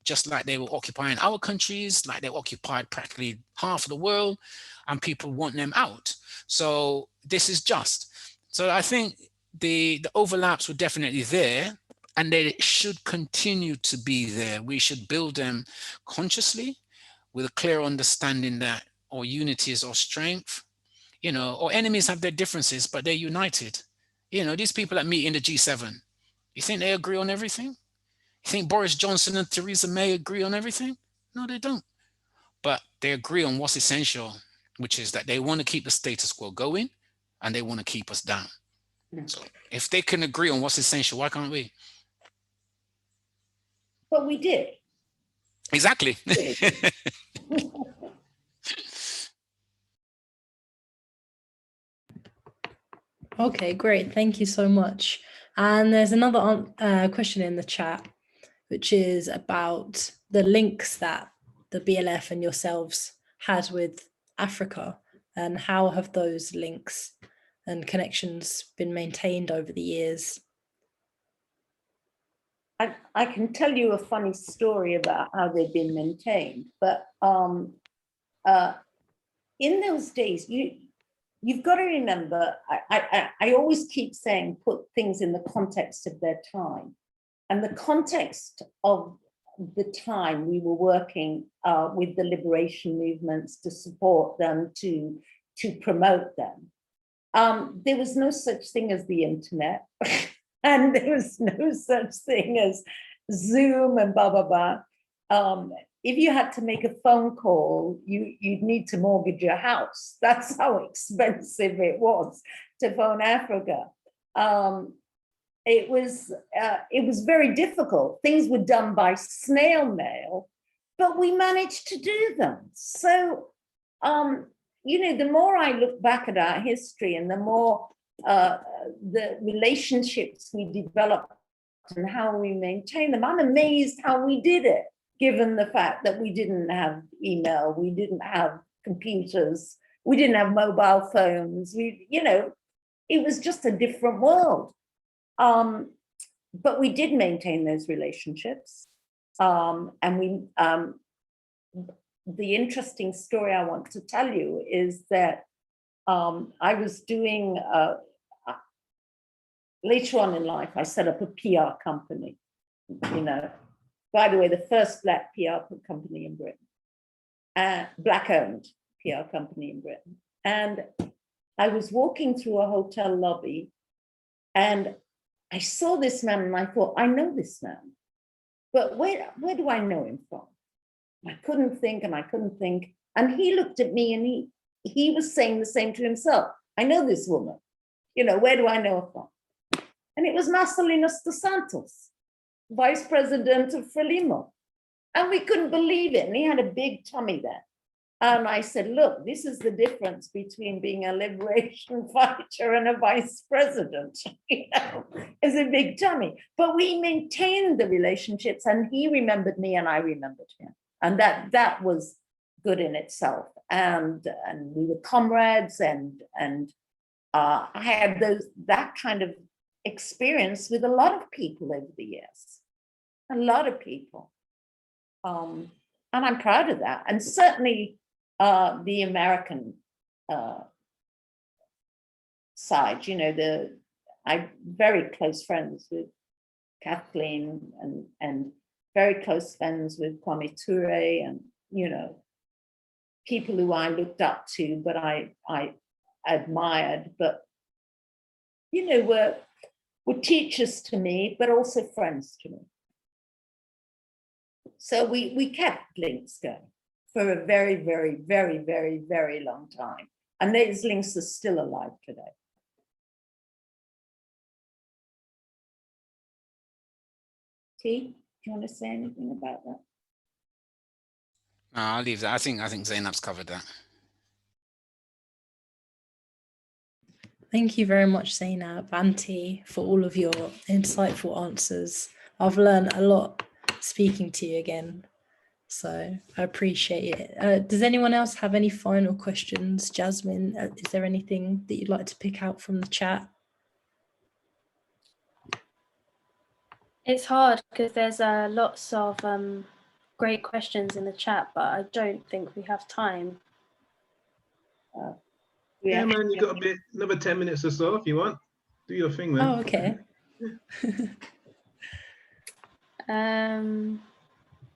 just like they were occupying our countries, like they occupied practically half of the world, and people want them out. So this is just. So I think the overlaps were definitely there, and they should continue to be there. We should build them consciously with a clear understanding that our unity is our strength. You know, our enemies have their differences, but they're united. You know, these people that meet in the G7, you think they agree on everything? You think Boris Johnson and Theresa May agree on everything? No, they don't. But they agree on what's essential, which is that they want to keep the status quo going and they want to keep us down. So if they can agree on what's essential, why can't we? But we did. Exactly. Okay, great. Thank you so much. And there's another question in the chat, which is about the links that the BLF and yourselves had with Africa, and how have those links and connections been maintained over the years? I can tell you a funny story about how they've been maintained, but in those days, you've got to remember, I always keep saying, put things in the context of their time. And the context of the time we were working with the liberation movements to support them, to promote them. There was no such thing as the internet. And there was no such thing as Zoom and blah, blah, blah. If you had to make a phone call, you'd need to mortgage your house. That's how expensive it was to phone Africa. It was very difficult. Things were done by snail mail, but we managed to do them. So, you know, the more I look back at our history and the more the relationships we developed and how we maintain them, I'm amazed how we did it, given the fact that we didn't have email, we didn't have computers, we didn't have mobile phones, you know, it was just a different world. But we did maintain those relationships. And the interesting story I want to tell you is that I was doing, later on in life, I set up a PR company, you know, by the way, the first Black PR company in Britain, Black-owned PR company in Britain. And I was walking through a hotel lobby and I saw this man and I thought, I know this man, but where do I know him from? I couldn't think and I couldn't think. And he looked at me and he was saying the same to himself. I know this woman, you know, where do I know her from? And it was Marcelino dos Santos, vice president of Frelimo. And we couldn't believe it. And he had a big tummy then. And I said, look, this is the difference between being a liberation fighter and a vice president, you know, is a big tummy. But we maintained the relationships and he remembered me and I remembered him. And that was good in itself. And we were comrades and I had that kind of experience with a lot of people over the years, a lot of people. And I'm proud of that. And certainly the American side, you know, I'm very close friends with Kathleen and very close friends with Kwame Ture and, you know, people who I looked up to, but I admired, but, you know, were teachers to me, but also friends to me. So we kept links going for a very, very, very, very, very long time. And those links are still alive today. T, do you want to say anything about that? No, I'll leave that. I think Zainab's covered that. Thank you very much, Zainab, Auntie, for all of your insightful answers. I've learned a lot speaking to you again, so I appreciate it. Does anyone else have any final questions? Jasmine, is there anything that you'd like to pick out from the chat? It's hard because there's lots of great questions in the chat, but I don't think we have time. Yeah, man, you got a bit, another 10 minutes or so if you want. Do your thing, man. Oh, okay.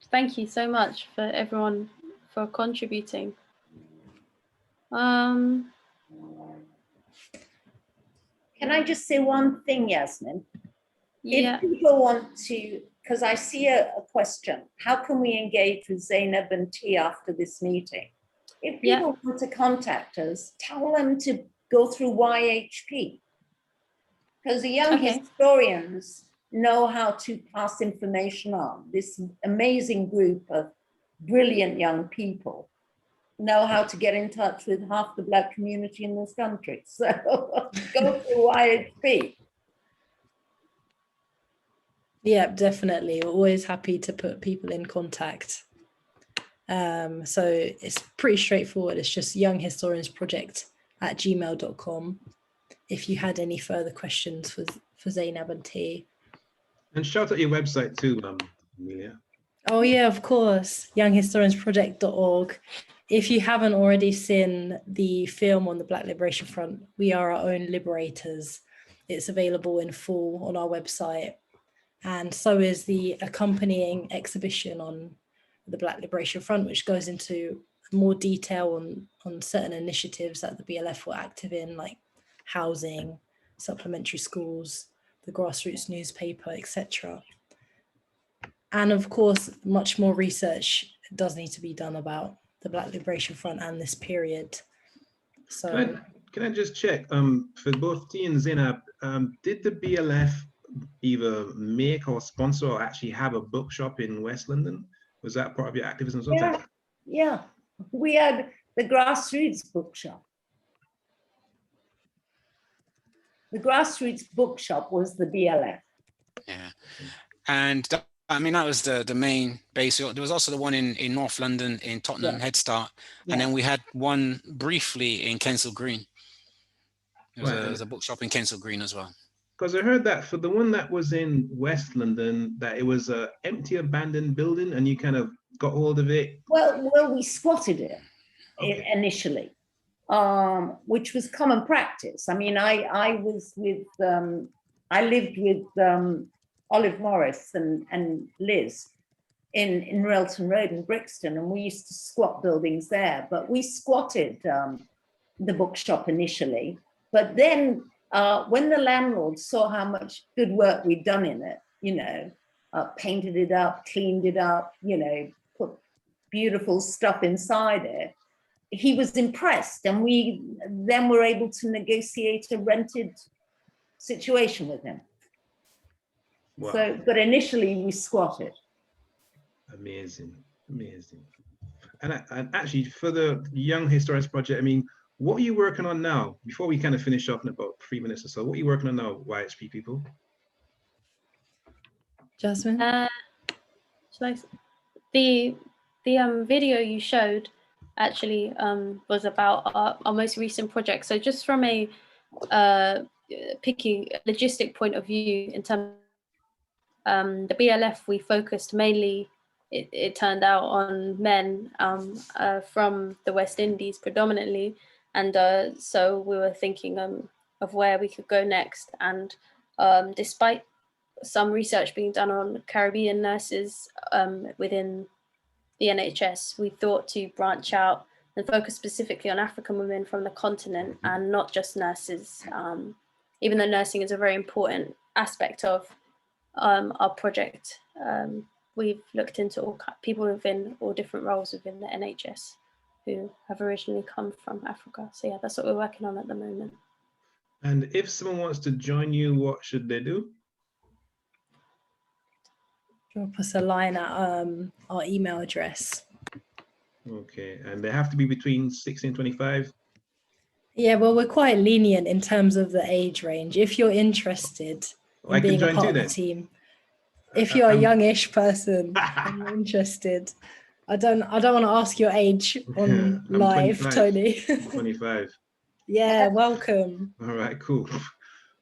Thank you so much for everyone for contributing. Can I just say one thing, Yasmin? Yeah. If people want to, because I see a question, how can we engage with Zainab and T after this meeting? If people want to contact us, tell them to go through YHP, because the young historians know how to pass information on. This amazing group of brilliant young people know how to get in touch with half the Black community in this country. So go through YHP. Yeah, definitely. We're always happy to put people in contact. So it's pretty straightforward. It's just younghistoriansproject@gmail.com. If you had any further questions for Zainab and T. And shout out your website too, Amelia. Oh yeah, of course, younghistoriansproject.org. If you haven't already seen the film on the Black Liberation Front, We Are Our Own Liberators. It's available in full on our website. And so is the accompanying exhibition on the Black Liberation Front, which goes into more detail on certain initiatives that the BLF were active in, like housing, supplementary schools, the Grassroots Newspaper, etc. And of course, much more research does need to be done about the Black Liberation Front and this period. So can I just check, for both T and Zainab, did the BLF either make or sponsor or actually have a bookshop in West London? Was that part of your activism? Yeah, we had the Grassroots bookshop. The Grassroots bookshop was the BLF. Yeah, and I mean, that was the main base. There was also the one in North London in Tottenham Head Start, and then we had one briefly in Kensal Green. There was a bookshop in Kensal Green as well. Because I heard that for the one that was in West London, that it was an empty, abandoned building, and you kind of got hold of it. Well, we squatted it initially, which was common practice. I mean, I was with, I lived with Olive Morris and Liz in Railton Road in Brixton, and we used to squat buildings there. But we squatted the bookshop initially, but then. When the landlord saw how much good work we'd done in it, you know, painted it up, cleaned it up, you know, put beautiful stuff inside it, he was impressed, and we then were able to negotiate a rented situation with him. Wow. So, but initially we squatted. Amazing, amazing. And actually, for the Young Historians Project, I mean, what are you working on now? Before we kind of finish up in about 3 minutes or so, what are you working on now, YHP people? Jasmine? The video you showed actually was about our most recent project. So just from a picky logistic point of view, in terms of the BLF, we focused mainly, it turned out, on men from the West Indies predominantly. And so we were thinking of where we could go next. And despite some research being done on Caribbean nurses within the NHS, we thought to branch out and focus specifically on African women from the continent, and not just nurses, even though nursing is a very important aspect of our project. We've looked into all people within all different roles within the NHS who have originally come from Africa. So yeah, that's what we're working on at the moment. And if someone wants to join you, what should they do? Drop us a line at our email address. Okay, and they have to be between 16 and 25? Yeah, well, we're quite lenient in terms of the age range. If you're interested in being a part of the team, if you're a youngish person and you're interested, I don't want to ask your age on live, 25. Tony. 25. Yeah, welcome. All right, cool.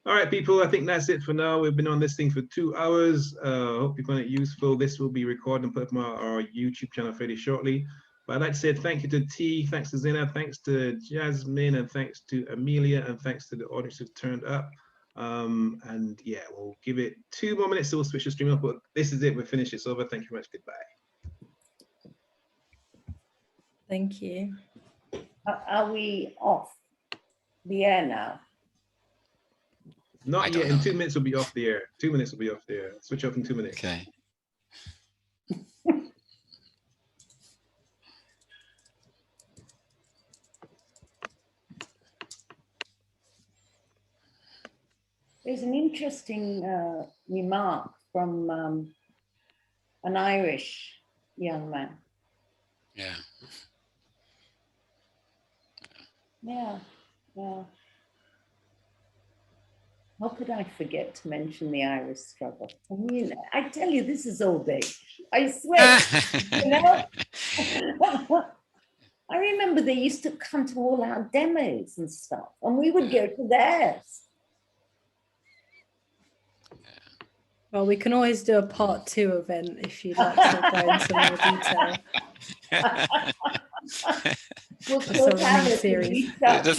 All right, people, I think that's it for now. We've been on this thing for 2 hours. Hope you find it useful. This will be recorded and put up on our YouTube channel fairly shortly. But I'd like to say thank you to T, thanks to Zainab, thanks to Jasmine, and thanks to Amelia, and thanks to the audience who've turned up. And yeah, we'll give it 2 more minutes, so we'll switch the stream up. But this is it, we're finished, it's over. Thank you very much, goodbye. Thank you. Are we off the air now? Not yet, in 2 minutes we'll be off the air. 2 minutes will be off the air. Switch off in 2 minutes. Okay. There's an interesting remark from an Irish young man. Yeah. Yeah, yeah. How could I forget to mention the Irish struggle? I mean, I tell you, this is old age. I swear. You know? I remember they used to come to all our demos and stuff, and we would go to theirs. Well, we can always do a part 2 event if you'd like to go into more detail. The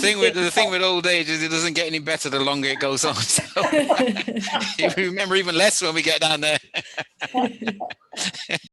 thing with old age is it doesn't get any better the longer it goes on. So you remember even less when we get down there.